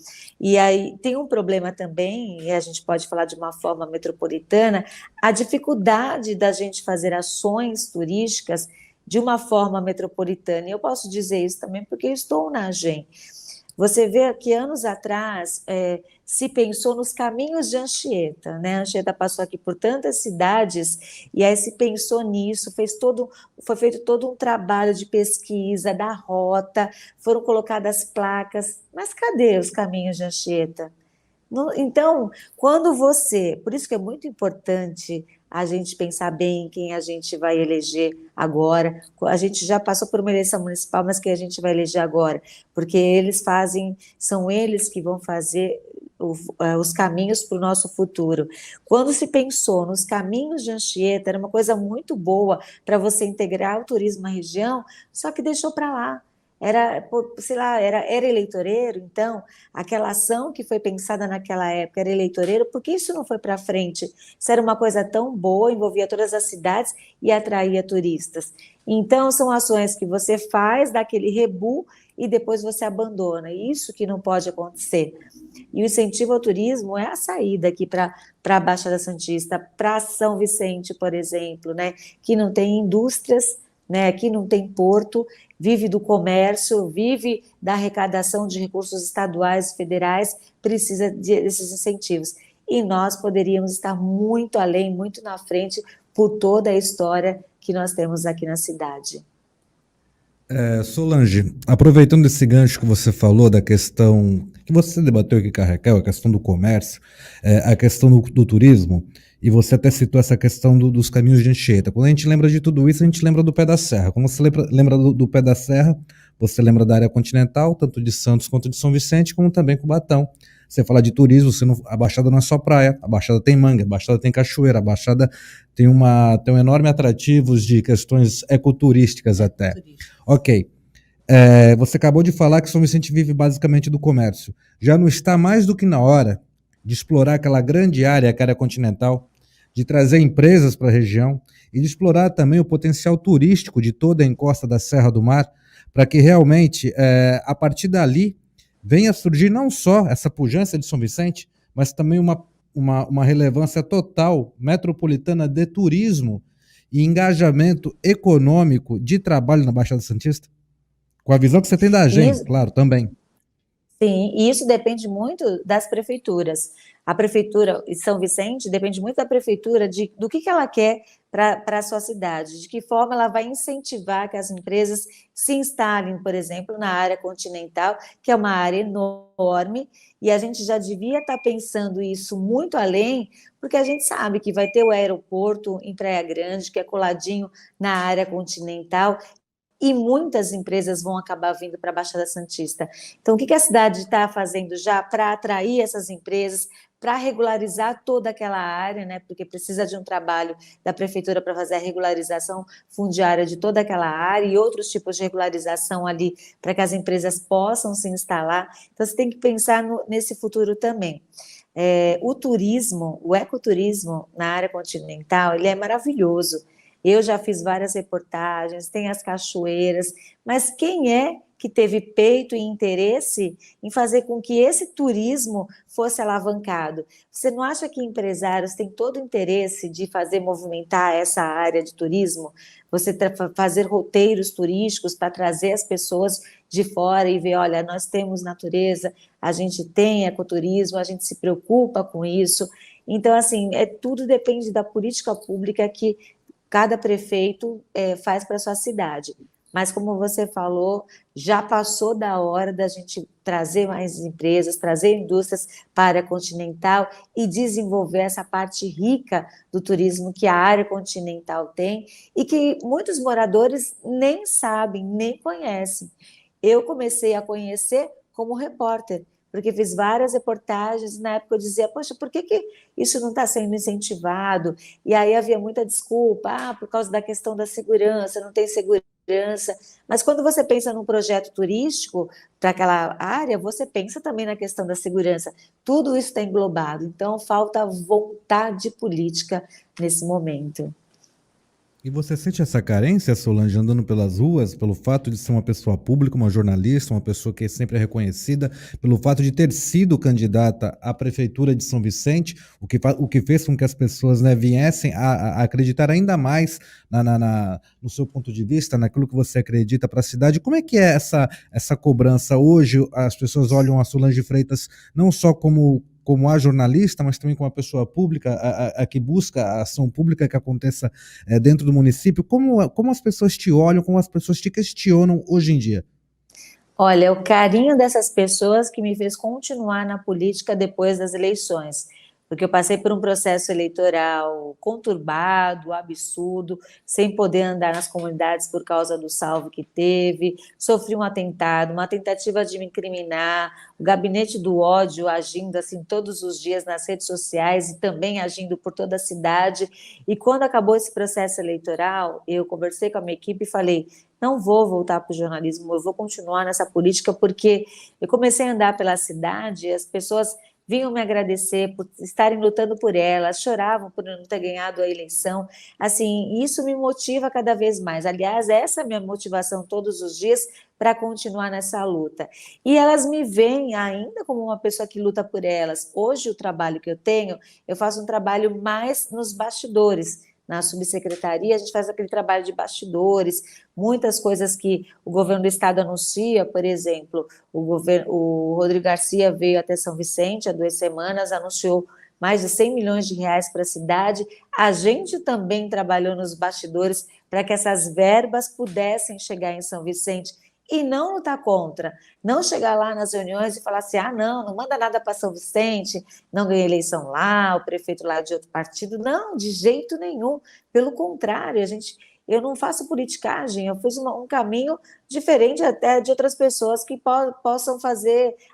E aí tem um problema também, e a gente pode falar de uma forma metropolitana, a dificuldade da gente fazer ações turísticas de uma forma metropolitana. E eu posso dizer isso também porque eu estou na AGEM. Você vê que anos atrás se pensou nos caminhos de Anchieta, né? A Anchieta passou aqui por tantas cidades e aí se pensou nisso, foi feito todo um trabalho de pesquisa da rota, foram colocadas placas, mas cadê os caminhos de Anchieta? Então, por isso que é muito importante a gente pensar bem quem a gente vai eleger agora. A gente já passou por uma eleição municipal, mas quem a gente vai eleger agora? Porque são eles que vão fazer os caminhos para o nosso futuro. Quando se pensou nos caminhos de Anchieta, era uma coisa muito boa para você integrar o turismo à região, só que deixou para lá. Sei lá, era eleitoreiro, então, aquela ação que foi pensada naquela época era eleitoreiro, por que isso não foi para frente? Isso era uma coisa tão boa, envolvia todas as cidades e atraía turistas. Então, são ações que você faz, dá aquele rebu e depois você abandona. Isso que não pode acontecer. E o incentivo ao turismo é a saída aqui para a Baixada Santista, para São Vicente, por exemplo, né, que não tem indústrias, né, aqui não tem porto, vive do comércio, vive da arrecadação de recursos estaduais e federais, precisa desses incentivos. E nós poderíamos estar muito além, muito na frente, por toda a história que nós temos aqui na cidade. Solange, aproveitando esse gancho que você falou da questão que você debateu aqui com a Raquel, a questão do comércio, a questão do turismo, e você até citou essa questão dos caminhos de Anchieta. Quando a gente lembra de tudo isso, a gente lembra do Pé da Serra. Quando você lembra do Pé da Serra, você lembra da área continental, tanto de Santos quanto de São Vicente, como também Cubatão. Você fala de turismo, a Baixada não é só praia, a Baixada tem manga, a Baixada tem cachoeira, a Baixada tem um enorme atrativos de questões ecoturísticas até. Ok. Você acabou de falar que São Vicente vive basicamente do comércio. Já não está mais do que na hora de explorar aquela grande área, que é a área continental, de trazer empresas para a região e de explorar também o potencial turístico de toda a encosta da Serra do Mar, para que realmente, a partir dali, venha surgir não só essa pujança de São Vicente, mas também uma relevância total metropolitana de turismo e engajamento econômico de trabalho na Baixada Santista? Com a visão que você tem da agência, claro, também. Sim, e isso depende muito das prefeituras. A prefeitura de São Vicente depende muito da prefeitura do que ela quer para a sua cidade, de que forma ela vai incentivar que as empresas se instalem, por exemplo, na área continental, que é uma área enorme, e a gente já devia estar pensando isso muito além, porque a gente sabe que vai ter o aeroporto em Praia Grande, que é coladinho na área continental, e muitas empresas vão acabar vindo para a Baixada Santista. Então, o que a cidade está fazendo já para atrair essas empresas, para regularizar toda aquela área, né? Porque precisa de um trabalho da prefeitura para fazer a regularização fundiária de toda aquela área e outros tipos de regularização ali para que as empresas possam se instalar. Então, você tem que pensar nesse futuro também. O turismo, o ecoturismo na área continental, ele é maravilhoso. Eu já fiz várias reportagens, tem as cachoeiras, mas quem é que teve peito e interesse em fazer com que esse turismo fosse alavancado? Você não acha que empresários têm todo o interesse de fazer movimentar essa área de turismo? Você fazer roteiros turísticos para trazer as pessoas de fora e ver, olha, nós temos natureza, a gente tem ecoturismo, a gente se preocupa com isso. Então, assim, tudo depende da política pública que cada prefeito faz para a sua cidade. Mas, como você falou, já passou da hora da gente trazer mais empresas, trazer indústrias para a área continental e desenvolver essa parte rica do turismo que a área continental tem e que muitos moradores nem sabem, nem conhecem. Eu comecei a conhecer como repórter, porque fiz várias reportagens, e na época eu dizia, poxa, por que isso não está sendo incentivado? E aí havia muita desculpa, por causa da questão da segurança, não tem segurança. Mas quando você pensa num projeto turístico para aquela área, você pensa também na questão da segurança. Tudo isso está englobado, então falta vontade política nesse momento. E você sente essa carência, Solange, andando pelas ruas, pelo fato de ser uma pessoa pública, uma jornalista, uma pessoa que sempre é reconhecida, pelo fato de ter sido candidata à Prefeitura de São Vicente, o que fez com que as pessoas, né, viessem a acreditar ainda mais no seu ponto de vista, naquilo que você acredita para a cidade? Como é que é essa cobrança? Hoje as pessoas olham a Solange Freitas não só como a jornalista, mas também como a pessoa pública, a que busca a ação pública que aconteça dentro do município. Como as pessoas te olham, como as pessoas te questionam hoje em dia? Olha, o carinho dessas pessoas que me fez continuar na política depois das eleições, porque eu passei por um processo eleitoral conturbado, absurdo, sem poder andar nas comunidades por causa do salve que teve, sofri um atentado, uma tentativa de me incriminar, o gabinete do ódio agindo assim todos os dias nas redes sociais e também agindo por toda a cidade. E quando acabou esse processo eleitoral, eu conversei com a minha equipe e falei: não vou voltar para o jornalismo, eu vou continuar nessa política, porque eu comecei a andar pela cidade e as pessoas vinham me agradecer por estarem lutando por elas, choravam por eu não ter ganhado a eleição. Assim, isso me motiva cada vez mais. Aliás, essa é a minha motivação todos os dias para continuar nessa luta. E elas me veem ainda como uma pessoa que luta por elas. Hoje, o trabalho que eu tenho, eu faço um trabalho mais nos bastidores. Na subsecretaria, a gente faz aquele trabalho de bastidores, muitas coisas que o governo do estado anuncia, por exemplo, o Rodrigo Garcia veio até São Vicente há 2 semanas, anunciou mais de 100 milhões de reais para a cidade. A gente também trabalhou nos bastidores para que essas verbas pudessem chegar em São Vicente e não lutar contra, não chegar lá nas reuniões e falar assim: ah, não manda nada para São Vicente, não ganhei eleição lá, o prefeito lá é de outro partido. Não, de jeito nenhum. Pelo contrário, eu não faço politicagem, eu fiz um caminho diferente até de outras pessoas que possam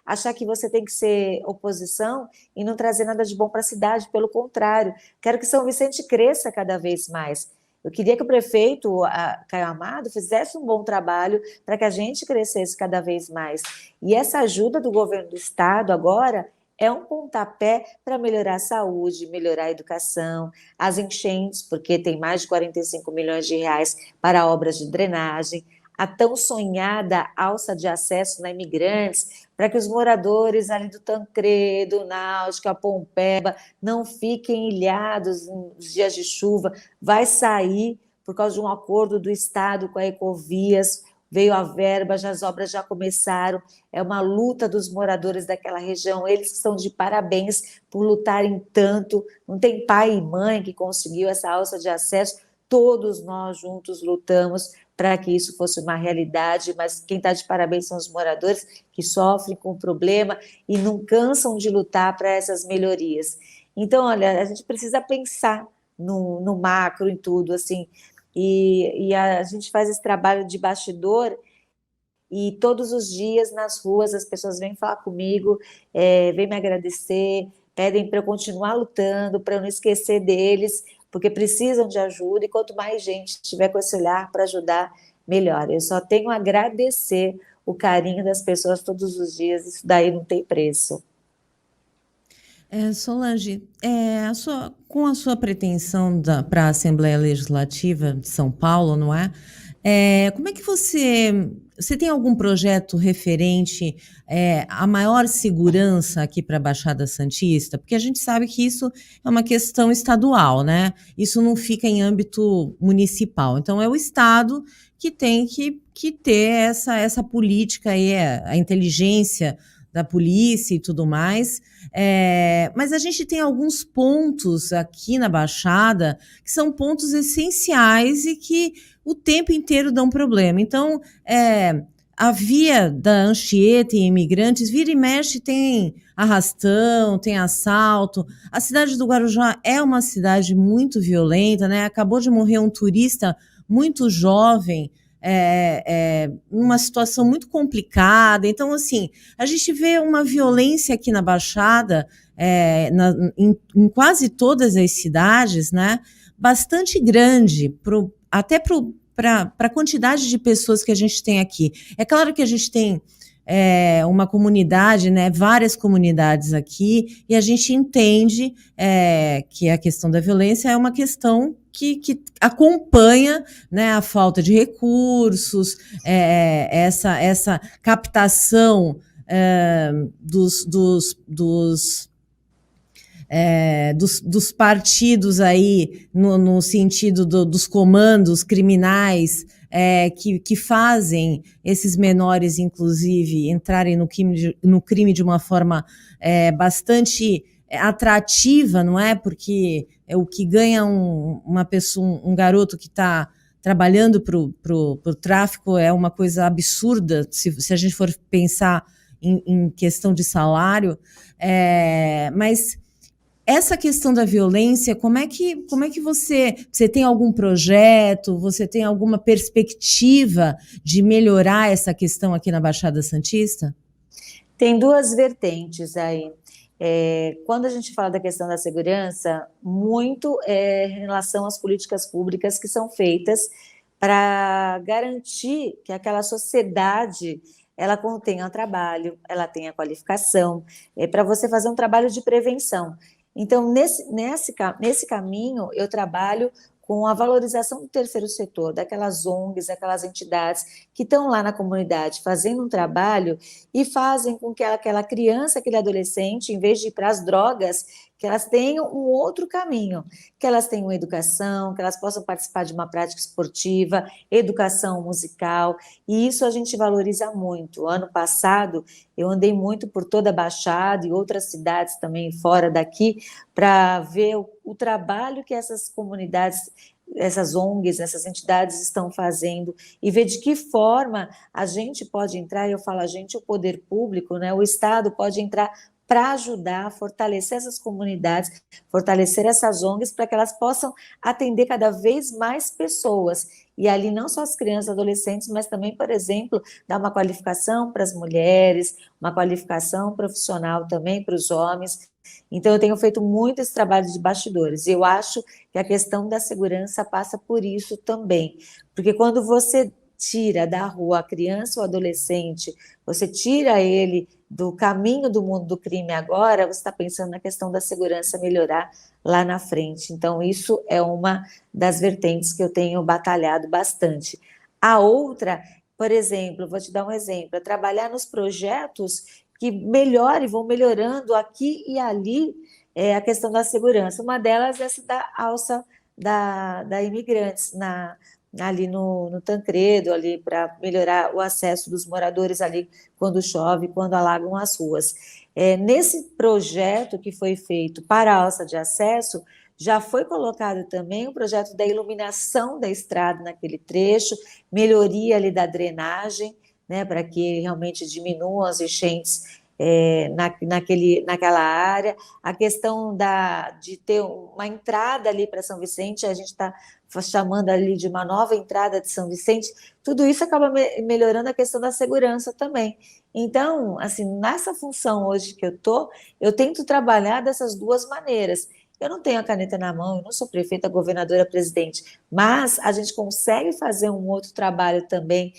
achar que você tem que ser oposição e não trazer nada de bom para a cidade. Pelo contrário, quero que São Vicente cresça cada vez mais. Eu queria que o prefeito, Caio Amado, fizesse um bom trabalho para que a gente crescesse cada vez mais. E essa ajuda do governo do estado agora é um pontapé para melhorar a saúde, melhorar a educação, as enchentes, porque tem mais de 45 milhões de reais para obras de drenagem, a tão sonhada alça de acesso na Imigrantes, para que os moradores ali do Tancredo, Náutica, Pompeba, não fiquem ilhados nos dias de chuva. Vai sair por causa de um acordo do Estado com a Ecovias, veio a verba, as obras já começaram, é uma luta dos moradores daquela região, eles que estão de parabéns por lutarem tanto, não tem pai e mãe que conseguiu essa alça de acesso, todos nós juntos lutamos para que isso fosse uma realidade, mas quem está de parabéns são os moradores que sofrem com o problema e não cansam de lutar para essas melhorias. Então, olha, a gente precisa pensar no macro, em tudo, assim, e a gente faz esse trabalho de bastidor e todos os dias nas ruas as pessoas vêm falar comigo, vêm me agradecer, pedem para eu continuar lutando, para eu não esquecer deles, porque precisam de ajuda, e quanto mais gente tiver com esse olhar para ajudar, melhor. Eu só tenho a agradecer o carinho das pessoas todos os dias, isso daí não tem preço. Solange, com a sua pretensão para a Assembleia Legislativa de São Paulo, não é? Como é que você tem algum projeto referente à maior segurança aqui para a Baixada Santista? Porque a gente sabe que isso é uma questão estadual, né? Isso não fica em âmbito municipal. Então, é o Estado que tem que ter essa política aí, a inteligência da polícia e tudo mais. Mas a gente tem alguns pontos aqui na Baixada que são pontos essenciais e que o tempo inteiro dão problema. Então, a via da Anchieta e Imigrantes, vira e mexe, tem arrastão, tem assalto. A cidade do Guarujá é uma cidade muito violenta, né? Acabou de morrer um turista muito jovem, numa situação muito complicada. Então, assim, a gente vê uma violência aqui na Baixada, em quase todas as cidades, né? Bastante grande, até para a quantidade de pessoas que a gente tem aqui. É claro que a gente tem uma comunidade, né, várias comunidades aqui, e a gente entende que a questão da violência é uma questão que acompanha, né, a falta de recursos, essa captação dos partidos aí, no sentido dos comandos criminais, que fazem esses menores, inclusive, entrarem no crime de uma forma bastante atrativa, não é? Porque o que ganha uma pessoa, um garoto que está trabalhando para o tráfico é uma coisa absurda, se a gente for pensar em questão de salário, mas essa questão da violência, como é que você tem algum projeto, você tem alguma perspectiva de melhorar essa questão aqui na Baixada Santista? Tem duas vertentes aí. Quando a gente fala da questão da segurança, muito em relação às políticas públicas que são feitas para garantir que aquela sociedade ela tenha trabalho, ela tenha qualificação, para você fazer um trabalho de prevenção. Então, nesse caminho, eu trabalho com a valorização do terceiro setor, daquelas ONGs, daquelas entidades que estão lá na comunidade fazendo um trabalho e fazem com que aquela criança, aquele adolescente, em vez de ir para as drogas, que elas tenham um outro caminho, que elas tenham educação, que elas possam participar de uma prática esportiva, educação musical, e isso a gente valoriza muito. Ano passado, eu andei muito por toda a Baixada e outras cidades também fora daqui, para ver o trabalho que essas comunidades, essas ONGs, essas entidades estão fazendo e ver de que forma a gente pode entrar, eu falo a gente, o poder público, né, o Estado pode entrar para ajudar a fortalecer essas comunidades, fortalecer essas ONGs, para que elas possam atender cada vez mais pessoas. E ali não só as crianças e adolescentes, mas também, por exemplo, dar uma qualificação para as mulheres, uma qualificação profissional também para os homens. Então, eu tenho feito muito esse trabalho de bastidores. E eu acho que a questão da segurança passa por isso também. Porque quando você tira da rua a criança ou adolescente, você tira ele do caminho do mundo do crime agora, você está pensando na questão da segurança melhorar lá na frente. Então, isso é uma das vertentes que eu tenho batalhado bastante. A outra, por exemplo, vou te dar um exemplo, é trabalhar nos projetos que melhorem, vão melhorando aqui e ali a questão da segurança. Uma delas é essa da alça da imigrantes ali no Tancredo, ali para melhorar o acesso dos moradores ali quando chove, quando alagam as ruas. Nesse projeto que foi feito para a alça de acesso, já foi colocado também o projeto da iluminação da estrada naquele trecho, melhoria ali da drenagem, né, para que realmente diminuam as enchentes naquela área, a questão de ter uma entrada ali para São Vicente, a gente está chamando ali de uma nova entrada de São Vicente, tudo isso acaba melhorando a questão da segurança também. Então, assim, nessa função hoje que eu tento trabalhar dessas duas maneiras. Eu não tenho a caneta na mão, eu não sou prefeita, governadora, presidente, mas a gente consegue fazer um outro trabalho também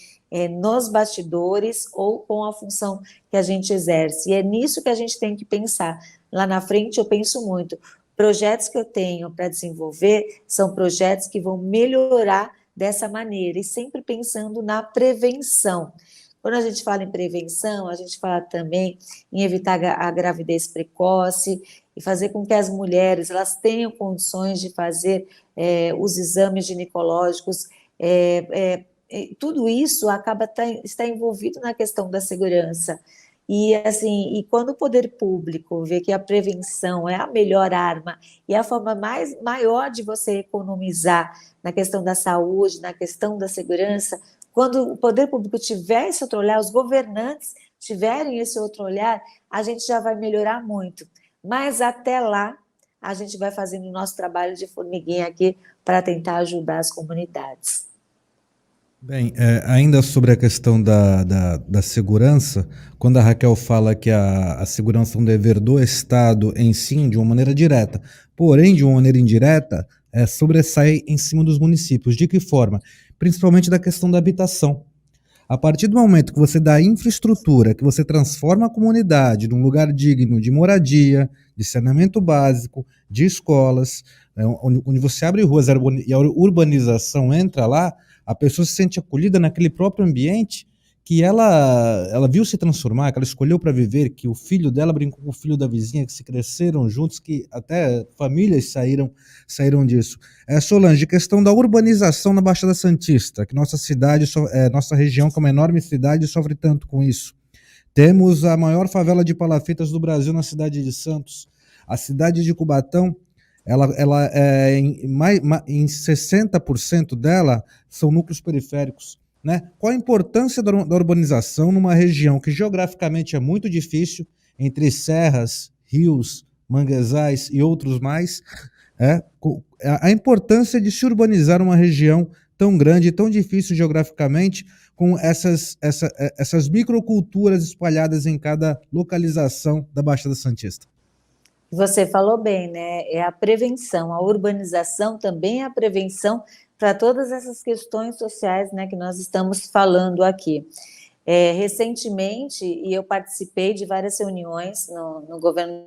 nos bastidores ou com a função que a gente exerce. E é nisso que a gente tem que pensar. Lá na frente eu penso muito. Projetos que eu tenho para desenvolver são projetos que vão melhorar dessa maneira e sempre pensando na prevenção. Quando a gente fala em prevenção, a gente fala também em evitar a gravidez precoce e fazer com que as mulheres elas tenham condições de fazer os exames ginecológicos. Tudo isso está envolvido na questão da segurança. E, assim, quando o poder público vê que a prevenção é a melhor arma e a forma maior de você economizar na questão da saúde, na questão da segurança, quando o poder público tiver esse outro olhar, os governantes tiverem esse outro olhar, a gente já vai melhorar muito. Mas até lá, a gente vai fazendo o nosso trabalho de formiguinha aqui para tentar ajudar as comunidades. Bem, ainda sobre a questão da segurança, quando a Raquel fala que a segurança é um dever do Estado em si, de uma maneira direta, porém, de uma maneira indireta, sobressai em cima dos municípios. De que forma? Principalmente da questão da habitação. A partir do momento que você dá infraestrutura, que você transforma a comunidade num lugar digno de moradia, de saneamento básico, de escolas, onde você abre ruas e a urbanização entra lá, a pessoa se sente acolhida naquele próprio ambiente que ela viu se transformar, que ela escolheu para viver, que o filho dela brincou com o filho da vizinha, que se cresceram juntos, que até famílias saíram disso. Solange, questão da urbanização na Baixada Santista, que nossa cidade, nossa região, que é uma enorme cidade, sofre tanto com isso. Temos a maior favela de palafitas do Brasil na cidade de Santos. A cidade de Cubatão, ela em 60% dela são núcleos periféricos. Né? Qual a importância da urbanização numa região que geograficamente é muito difícil, entre serras, rios, manguezais e outros mais, a importância de se urbanizar uma região tão grande, tão difícil geograficamente, com essas microculturas espalhadas em cada localização da Baixada Santista? Você falou bem, né? É a prevenção, a urbanização também é a prevenção para todas essas questões sociais, né, que nós estamos falando aqui. Recentemente, e eu participei de várias reuniões no governo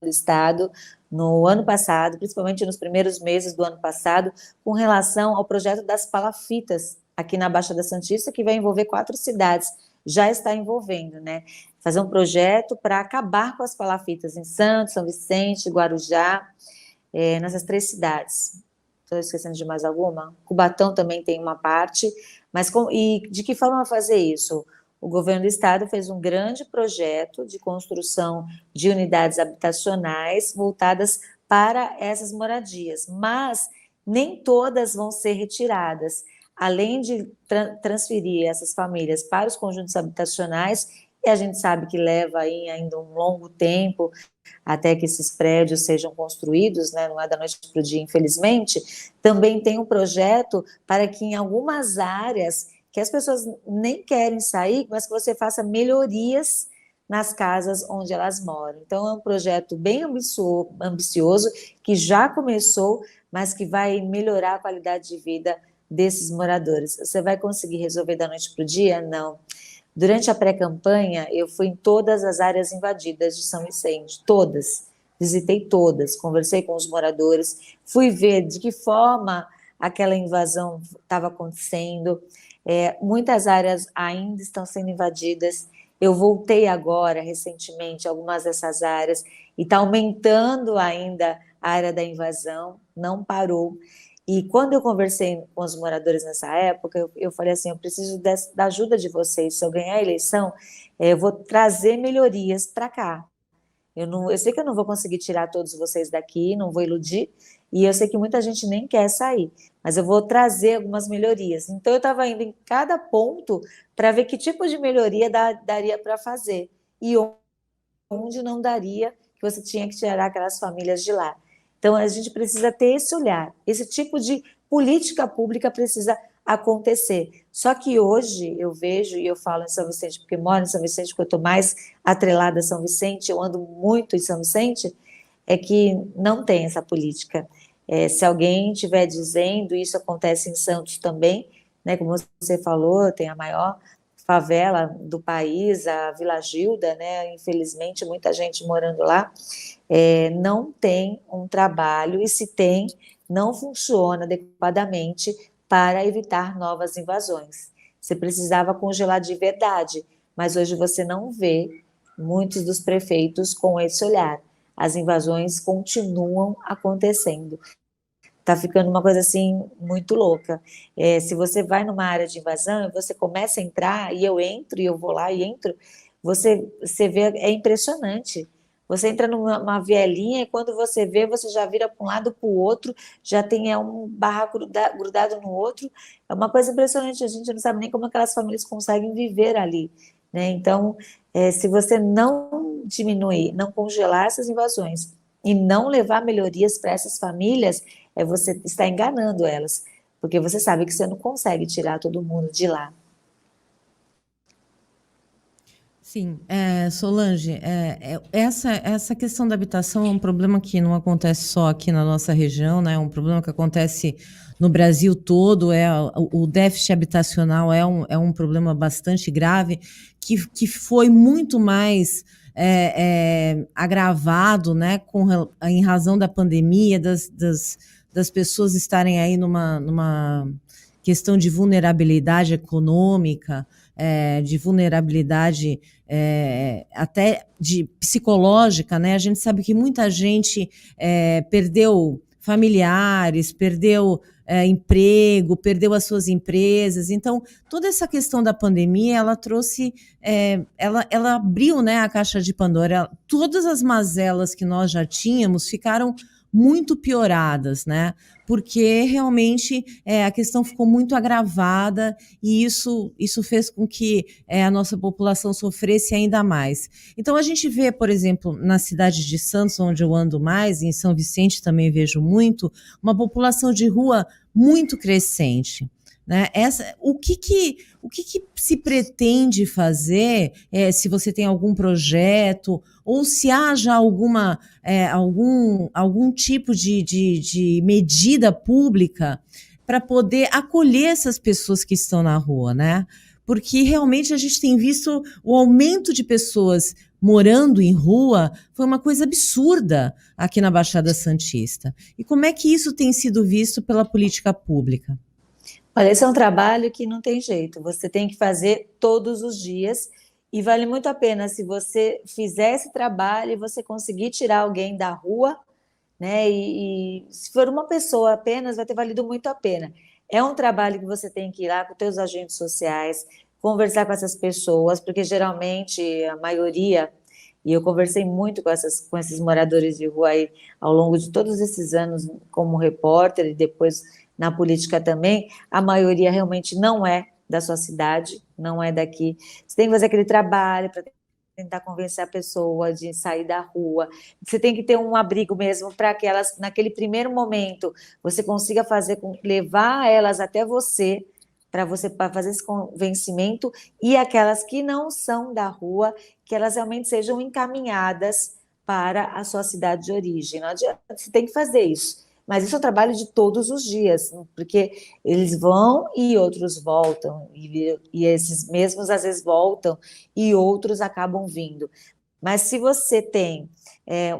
do estado, no ano passado, principalmente nos primeiros meses do ano passado, com relação ao projeto das palafitas aqui na Baixada Santista, que vai envolver 4 cidades, já está envolvendo, né? Fazer um projeto para acabar com as palafitas em Santos, São Vicente, Guarujá, nessas 3 cidades. Estou esquecendo de mais alguma? Cubatão também tem uma parte, mas e de que forma fazer isso? O governo do estado fez um grande projeto de construção de unidades habitacionais voltadas para essas moradias, mas nem todas vão ser retiradas. Além de transferir essas famílias para os conjuntos habitacionais, e a gente sabe que leva aí ainda um longo tempo até que esses prédios sejam construídos, né? Não é da noite para o dia, infelizmente, também tem um projeto para que em algumas áreas que as pessoas nem querem sair, mas que você faça melhorias nas casas onde elas moram. Então, é um projeto bem ambicioso, que já começou, mas que vai melhorar a qualidade de vida desses moradores. Você vai conseguir resolver da noite para o dia? Não. Durante a pré-campanha, eu fui em todas as áreas invadidas de São Vicente, todas, visitei todas, conversei com os moradores, fui ver de que forma aquela invasão estava acontecendo. Muitas áreas ainda estão sendo invadidas. Eu voltei agora, recentemente, algumas dessas áreas, e está aumentando ainda a área da invasão, não parou. E quando eu conversei com os moradores nessa época, eu falei assim, eu preciso da ajuda de vocês. Se eu ganhar a eleição, eu vou trazer melhorias para cá. Eu sei que eu não vou conseguir tirar todos vocês daqui, não vou iludir, e eu sei que muita gente nem quer sair, mas eu vou trazer algumas melhorias. Então, eu estava indo em cada ponto para ver que tipo de melhoria daria para fazer, e onde não daria, que você tinha que tirar aquelas famílias de lá. Então, a gente precisa ter esse olhar, esse tipo de política pública precisa acontecer. Só que hoje eu vejo, e eu falo em São Vicente, porque moro em São Vicente, porque eu estou mais atrelada a São Vicente, eu ando muito em São Vicente, é que não tem essa política. Se alguém estiver dizendo, isso acontece em Santos também, né, como você falou, tem a maior favela do país, a Vila Gilda, né, infelizmente muita gente morando lá, não tem um trabalho, e se tem, não funciona adequadamente para evitar novas invasões. Você precisava congelar de verdade, mas hoje você não vê muitos dos prefeitos com esse olhar. As invasões continuam acontecendo. Está ficando uma coisa assim muito louca. Se você vai numa área de invasão, você começa a entrar, e eu entro, e eu vou lá e entro, você vê, é impressionante. Você entra numa vielinha e quando você vê, você já vira para um lado para o outro, já tem um barraco grudado no outro. É uma coisa impressionante, a gente não sabe nem como aquelas famílias conseguem viver ali, né? Então, se você não diminuir, não congelar essas invasões e não levar melhorias para essas famílias, você está enganando elas, porque você sabe que você não consegue tirar todo mundo de lá. Sim, Solange, essa questão da habitação é um problema que não acontece só aqui na nossa região, né? É um problema que acontece no Brasil todo. O déficit habitacional é um problema bastante grave, que foi muito mais agravado, né, em razão da pandemia, das pessoas estarem aí numa questão de vulnerabilidade econômica, de vulnerabilidade até de psicológica, né? A gente sabe que muita gente perdeu familiares, perdeu emprego, perdeu as suas empresas. Então, toda essa questão da pandemia, ela trouxe, ela abriu, né, a caixa de Pandora. Todas as mazelas que nós já tínhamos ficaram muito pioradas, né? Porque realmente a questão ficou muito agravada e isso fez com que a nossa população sofresse ainda mais. Então, a gente vê, por exemplo, na cidade de Santos, onde eu ando mais, em São Vicente também vejo muito, uma população de rua muito crescente. Né? O que se pretende fazer, se você tem algum projeto, ou se há já algum tipo de medida pública para poder acolher essas pessoas que estão na rua, né? Porque realmente a gente tem visto o aumento de pessoas morando em rua, foi uma coisa absurda aqui na Baixada Santista. E como é que isso tem sido visto pela política pública? Olha, esse é um trabalho que não tem jeito, você tem que fazer todos os dias e vale muito a pena se você fizer esse trabalho e você conseguir tirar alguém da rua, né? E se for uma pessoa apenas, vai ter valido muito a pena. É um trabalho que você tem que ir lá com os seus agentes sociais, conversar com essas pessoas, porque geralmente a maioria, e eu conversei muito com esses moradores de rua aí ao longo de todos esses anos como repórter e depois na política também, a maioria realmente não é da sua cidade, não é daqui. Você tem que fazer aquele trabalho para tentar convencer a pessoa de sair da rua. Você tem que ter um abrigo mesmo para que elas, naquele primeiro momento, você consiga levar elas até você, para fazer esse convencimento, e aquelas que não são da rua, que elas realmente sejam encaminhadas para a sua cidade de origem. Não adianta, você tem que fazer isso. Mas isso é um trabalho de todos os dias, porque eles vão e outros voltam, e esses mesmos às vezes voltam e outros acabam vindo. Mas se você tem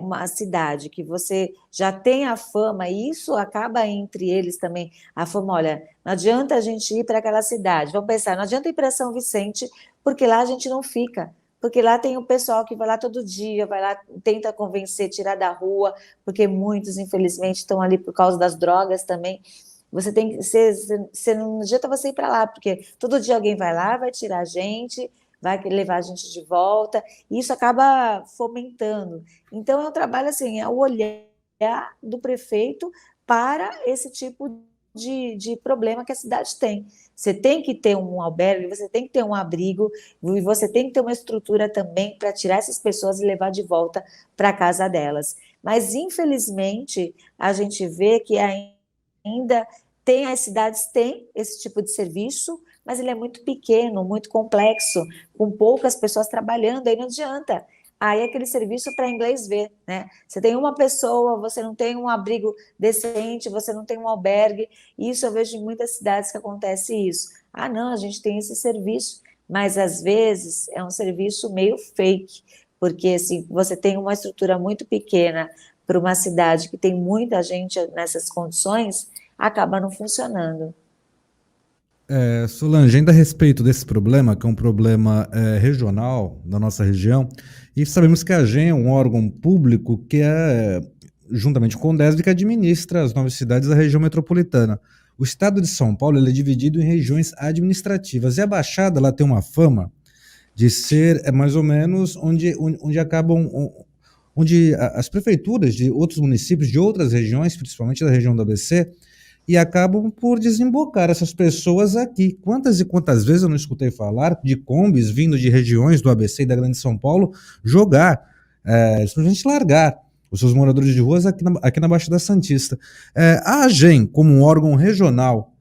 uma cidade que você já tem a fama, e isso acaba entre eles também, a fama, olha, não adianta a gente ir para aquela cidade, vamos pensar, não adianta ir para São Vicente, porque lá a gente não fica, porque lá tem o pessoal que vai lá todo dia, vai lá, tenta convencer, tirar da rua, porque muitos, infelizmente, estão ali por causa das drogas também. Você tem que você não adianta você ir para lá, porque todo dia alguém vai lá, vai tirar a gente, vai levar a gente de volta, e isso acaba fomentando. Então, é um trabalho assim, é o olhar do prefeito para esse tipo de problema que a cidade tem. Você tem que ter um albergue, você tem que ter um abrigo, e você tem que ter uma estrutura também para tirar essas pessoas e levar de volta para a casa delas. Mas, infelizmente, a gente vê que ainda as cidades têm esse tipo de serviço, mas ele é muito pequeno, muito complexo, com poucas pessoas trabalhando, aí não adianta. Aí é aquele serviço para inglês ver, né? Você tem uma pessoa, você não tem um abrigo decente, você não tem um albergue, isso eu vejo em muitas cidades que acontece isso. Ah, não, a gente tem esse serviço, mas às vezes é um serviço meio fake, porque se você tem uma estrutura muito pequena para uma cidade que tem muita gente nessas condições, acaba não funcionando. Solange, ainda a respeito desse problema, que é um problema regional da nossa região, e sabemos que a AGEM é um órgão público que juntamente com o DESB, que administra as 9 cidades da região metropolitana. O estado de São Paulo ele é dividido em regiões administrativas, e a Baixada ela tem uma fama de ser mais ou menos onde as prefeituras de outros municípios, de outras regiões, principalmente da região do ABC, e acabam por desembocar essas pessoas aqui. Quantas e quantas vezes eu não escutei falar de combis vindo de regiões do ABC e da Grande São Paulo jogar, simplesmente largar os seus moradores de ruas aqui na Baixada Santista. A AGEM, como um órgão regional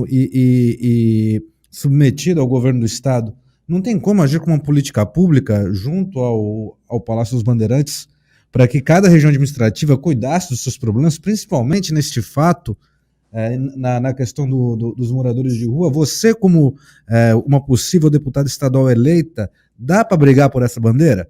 e submetido ao governo do estado, não tem como agir com uma política pública junto ao Palácio dos Bandeirantes para que cada região administrativa cuidasse dos seus problemas, principalmente neste fato, na questão dos moradores de rua? Você, como uma possível deputada estadual eleita, dá para brigar por essa bandeira?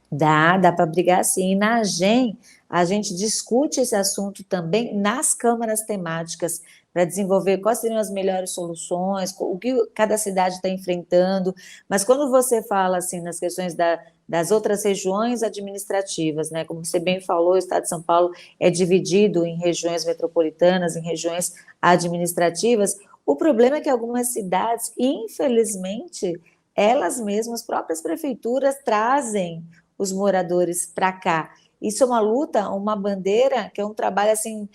Dá para brigar sim. E na AGEM, a gente discute esse assunto também nas câmaras temáticas, para desenvolver quais seriam as melhores soluções, o que cada cidade está enfrentando. Mas quando você fala assim nas questões das outras regiões administrativas, né, como você bem falou, o estado de São Paulo é dividido em regiões metropolitanas, em regiões administrativas. O problema é que algumas cidades, infelizmente, elas mesmas, as próprias prefeituras, trazem os moradores para cá. Isso é uma luta, uma bandeira, que é um trabalho assim,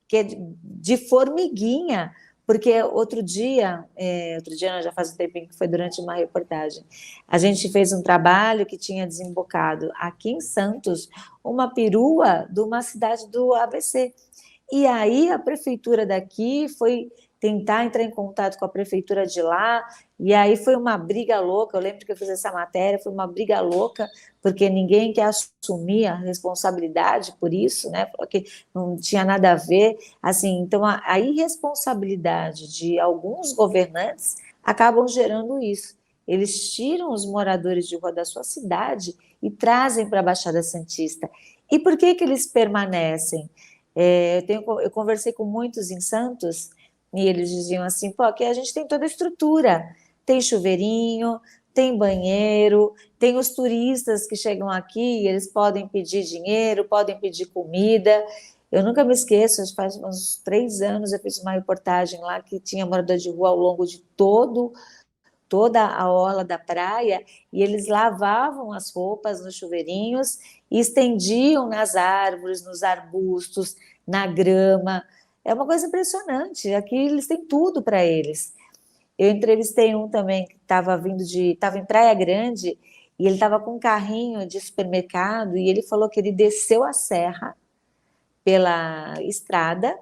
que é de formiguinha, porque outro dia, não, já faz um tempinho que foi durante uma reportagem, a gente fez um trabalho que tinha desembocado aqui em Santos uma perua de uma cidade do ABC. E aí a prefeitura daqui foi tentar entrar em contato com a prefeitura de lá, e aí foi uma briga louca. Eu lembro que eu fiz essa matéria, foi uma briga louca, porque ninguém quer assumir a responsabilidade por isso, né? Porque não tinha nada a ver. Assim, então a irresponsabilidade de alguns governantes acabam gerando isso. Eles tiram os moradores de rua da sua cidade e trazem para a Baixada Santista. E por que eles permanecem? Eu conversei com muitos em Santos e eles diziam assim, pô, aqui a gente tem toda a estrutura, tem chuveirinho, tem banheiro, tem os turistas que chegam aqui, eles podem pedir dinheiro, podem pedir comida. Eu nunca me esqueço, faz uns 3 anos eu fiz uma reportagem lá que tinha morador de rua ao longo de toda a orla da praia, e eles lavavam as roupas nos chuveirinhos e estendiam nas árvores, nos arbustos, na grama. É uma coisa impressionante. Aqui eles têm tudo para eles. Eu entrevistei um também que estava em Praia Grande, e ele estava com um carrinho de supermercado, e ele falou que ele desceu a serra pela estrada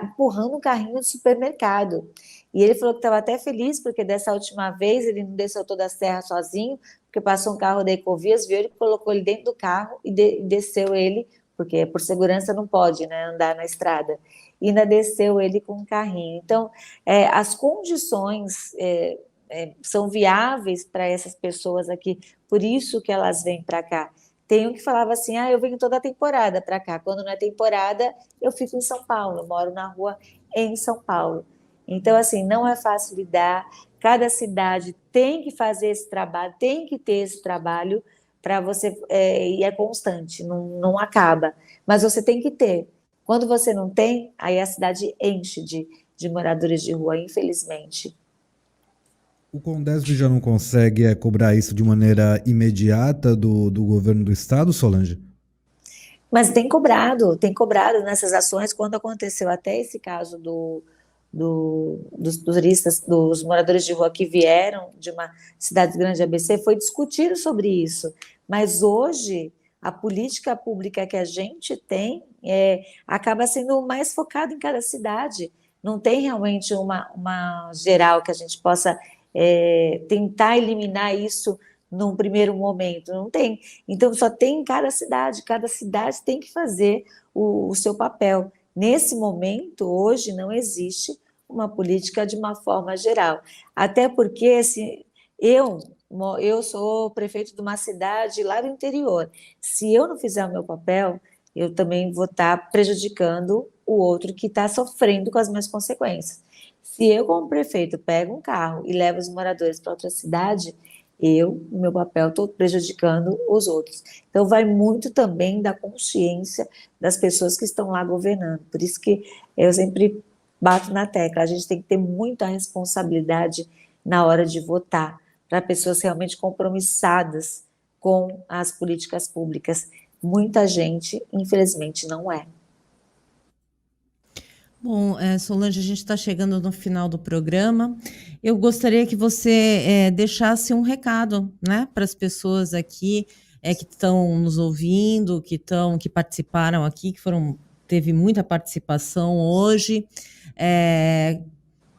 empurrando um carrinho de supermercado. E ele falou que estava até feliz, porque dessa última vez ele não desceu toda a serra sozinho, porque passou um carro da Ecovias, viu ele, colocou ele dentro do carro e desceu ele, porque por segurança não pode, né, andar na estrada. E ainda desceu ele com um carrinho. Então, as condições são viáveis para essas pessoas aqui, por isso que elas vêm para cá. Tem um que falava assim, eu venho toda a temporada para cá, quando não é temporada, eu fico em São Paulo, eu moro na rua em São Paulo. Então, assim, não é fácil lidar, cada cidade tem que fazer esse trabalho, tem que ter esse trabalho para você, e é constante, não acaba, mas você tem que ter. Quando você não tem, aí a cidade enche de moradores de rua, infelizmente. O Condesb já não consegue cobrar isso de maneira imediata do governo do estado, Solange? Mas tem cobrado nessas ações. Quando aconteceu até esse caso dos turistas, dos moradores de rua que vieram de uma cidade grande ABC, foi discutido sobre isso. Mas hoje, a política pública que a gente tem acaba sendo mais focada em cada cidade. Não tem realmente uma geral que a gente possa tentar eliminar isso num primeiro momento, não tem. Então, só tem em cada cidade tem que fazer o seu papel. Nesse momento, hoje, não existe uma política de uma forma geral. Até porque eu sou prefeito de uma cidade lá do interior. Se eu não fizer o meu papel, eu também vou estar prejudicando o outro que está sofrendo com as minhas consequências. Se eu, como prefeito, pego um carro e levo os moradores para outra cidade, no meu papel, estou prejudicando os outros. Então, vai muito também da consciência das pessoas que estão lá governando. Por isso que eu sempre bato na tecla, a gente tem que ter muita responsabilidade na hora de votar, para pessoas realmente compromissadas com as políticas públicas. Muita gente, infelizmente, não é. Bom, Solange, a gente está chegando no final do programa. Eu gostaria que você deixasse um recado, né, para as pessoas aqui que estão nos ouvindo, que participaram aqui, teve muita participação hoje.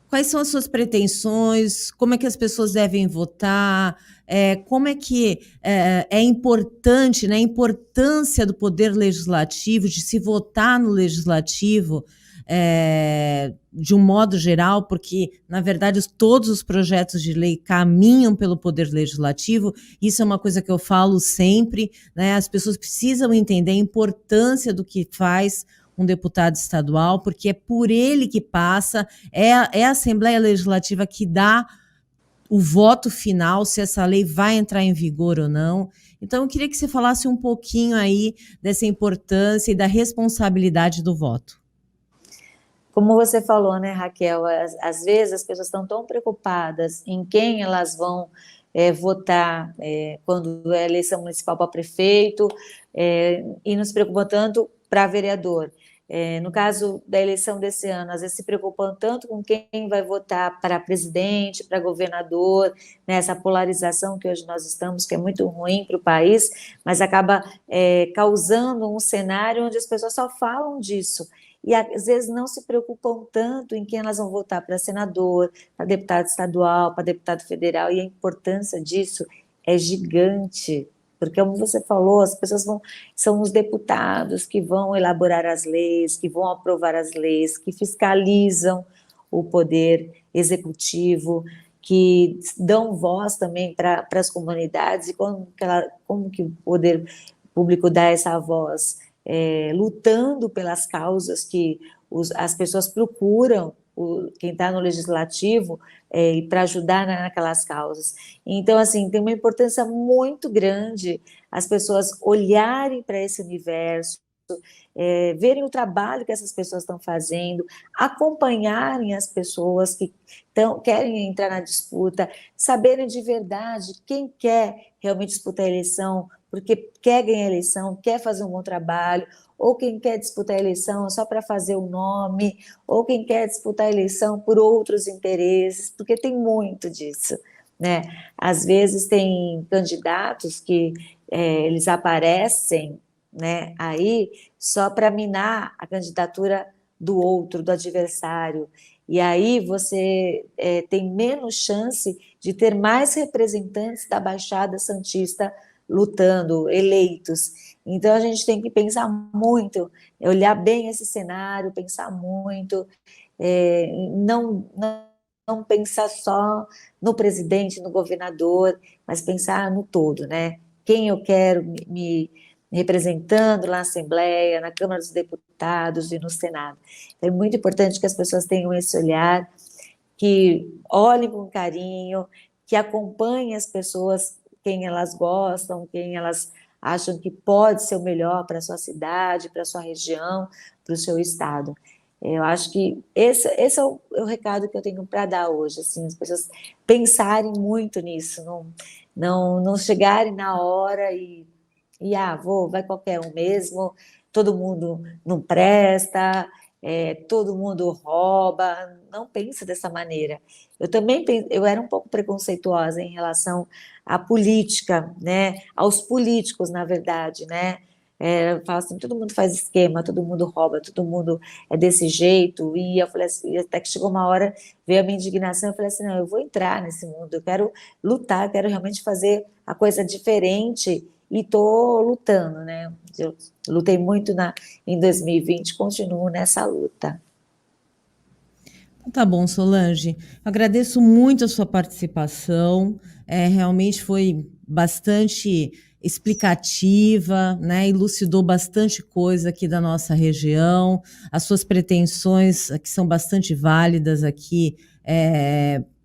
quais são as suas pretensões, como é que as pessoas devem votar, como é que é importante, né, a importância do poder legislativo, de se votar no legislativo, de um modo geral, porque, na verdade, todos os projetos de lei caminham pelo poder legislativo. Isso é uma coisa que eu falo sempre, né? As pessoas precisam entender a importância do que faz um deputado estadual, porque é por ele que passa, é a Assembleia Legislativa que dá o voto final, se essa lei vai entrar em vigor ou não. Então, eu queria que você falasse um pouquinho aí dessa importância e da responsabilidade do voto. Como você falou, né, Raquel, às vezes as pessoas estão tão preocupadas em quem elas vão votar quando é eleição municipal para prefeito, e não se preocupam tanto para vereador. No caso da eleição desse ano, às vezes se preocupam tanto com quem vai votar para presidente, para governador, né, essa polarização que hoje nós estamos, que é muito ruim para o país, mas acaba causando um cenário onde as pessoas só falam disso. E às vezes não se preocupam tanto em quem elas vão votar para senador, para deputado estadual, para deputado federal, e a importância disso é gigante, porque como você falou, as pessoas são os deputados que vão elaborar as leis, que vão aprovar as leis, que fiscalizam o poder executivo, que dão voz também para as comunidades, e como que o poder público dá essa voz? Lutando pelas causas que as pessoas procuram, quem está no legislativo, para ajudar naquelas causas. Então, assim, tem uma importância muito grande as pessoas olharem para esse universo, verem o trabalho que essas pessoas estão fazendo, acompanharem as pessoas que querem entrar na disputa, saberem de verdade quem quer realmente disputar a eleição, porque quer ganhar a eleição, quer fazer um bom trabalho, ou quem quer disputar a eleição só para fazer o nome, ou quem quer disputar a eleição por outros interesses, porque tem muito disso, né? Às vezes tem candidatos que eles aparecem, né, aí só para minar a candidatura do outro, do adversário, e aí você tem menos chance de ter mais representantes da Baixada Santista lutando, eleitos. Então a gente tem que pensar muito, olhar bem esse cenário, pensar muito, não pensar só no presidente, no governador, mas pensar no todo, né? Quem eu quero me representando na Assembleia, na Câmara dos Deputados e no Senado. Então, é muito importante que as pessoas tenham esse olhar, que olhem com carinho, que acompanhem as pessoas, quem elas gostam, quem elas acham que pode ser o melhor para a sua cidade, para a sua região, para o seu estado. Eu acho que esse é o recado que eu tenho para dar hoje, assim, as pessoas pensarem muito nisso, não chegarem na hora e vai qualquer um mesmo, todo mundo não presta, todo mundo rouba, não pensa dessa maneira. Eu era um pouco preconceituosa em relação à política, né, aos políticos, na verdade, né, eu falo assim, todo mundo faz esquema, todo mundo rouba, todo mundo é desse jeito, e eu falei assim, até que chegou uma hora, veio a minha indignação, eu falei assim, não, eu vou entrar nesse mundo, eu quero lutar, eu quero realmente fazer a coisa diferente, e estou lutando, né? Eu lutei muito em 2020, continuo nessa luta. Tá bom, Solange. Agradeço muito a sua participação. Realmente foi bastante explicativa, né? Elucidou bastante coisa aqui da nossa região. As suas pretensões que são bastante válidas aqui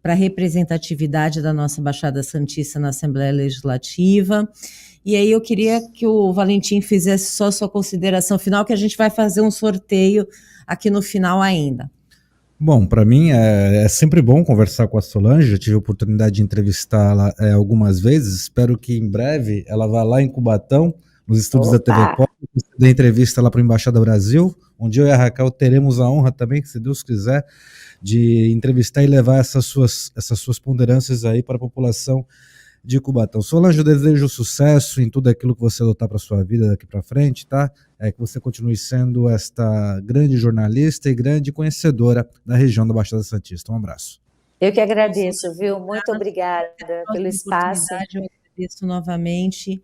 para a representatividade da nossa Baixada Santista na Assembleia Legislativa. E aí eu queria que o Valentim fizesse só a sua consideração final, que a gente vai fazer um sorteio aqui no final ainda. Bom, para mim é sempre bom conversar com a Solange, já tive a oportunidade de entrevistá-la algumas vezes, espero que em breve ela vá lá em Cubatão, nos estúdios da TV Pop, da entrevista lá para a Embaixada Brasil, onde eu e a Raquel teremos a honra também, se Deus quiser, de entrevistar e levar essas suas ponderâncias aí para a população de Cubatão. Solange, eu desejo sucesso em tudo aquilo que você adotar para sua vida daqui para frente, tá? Que você continue sendo esta grande jornalista e grande conhecedora da região da Baixada Santista. Um abraço. Eu que agradeço, viu? Muito obrigada pelo espaço. Eu agradeço novamente.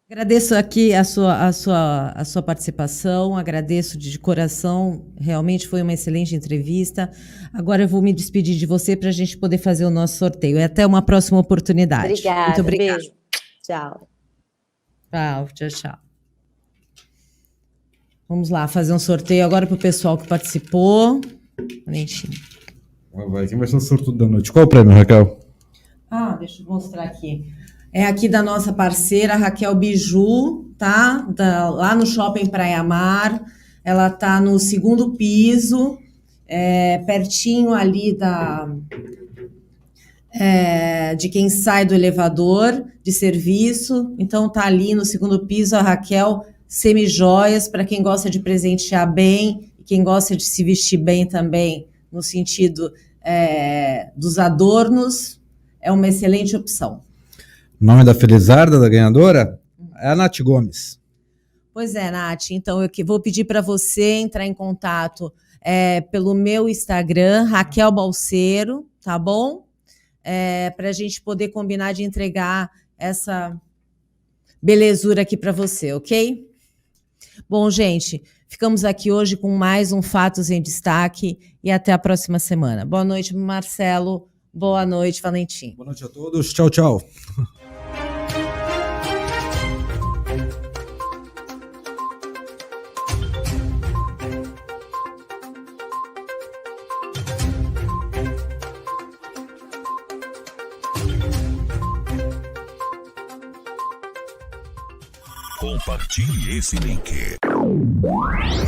Agradeço aqui a sua participação, agradeço de coração, realmente foi uma excelente entrevista. Agora eu vou me despedir de você para a gente poder fazer o nosso sorteio. Até uma próxima oportunidade. Obrigada, muito obrigada. Beijo. Tchau. Tchau. Vamos lá, fazer um sorteio agora para o pessoal que participou. Valentim. Quem vai ser o sortudo da noite? Qual o prêmio, Raquel? Deixa eu mostrar aqui. É aqui da nossa parceira Raquel Biju, tá? Lá no Shopping Praia Mar. Ela tá no 2º piso, pertinho ali de quem sai do elevador de serviço. Então tá ali no 2º piso a Raquel Semijoias, para quem gosta de presentear bem e quem gosta de se vestir bem também, no sentido dos adornos, é uma excelente opção. O nome da felizarda, da ganhadora, é a Nath Gomes. Pois é, Nath. Então, eu vou pedir para você entrar em contato pelo meu Instagram, Raquel Balseiro, tá bom? Para a gente poder combinar de entregar essa belezura aqui para você, ok? Bom, gente, ficamos aqui hoje com mais um Fatos em Destaque e até a próxima semana. Boa noite, Marcelo. Boa noite, Valentim. Boa noite a todos. Tchau, tchau. Compartilhe esse link.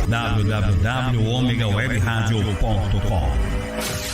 www.omegawebradio.com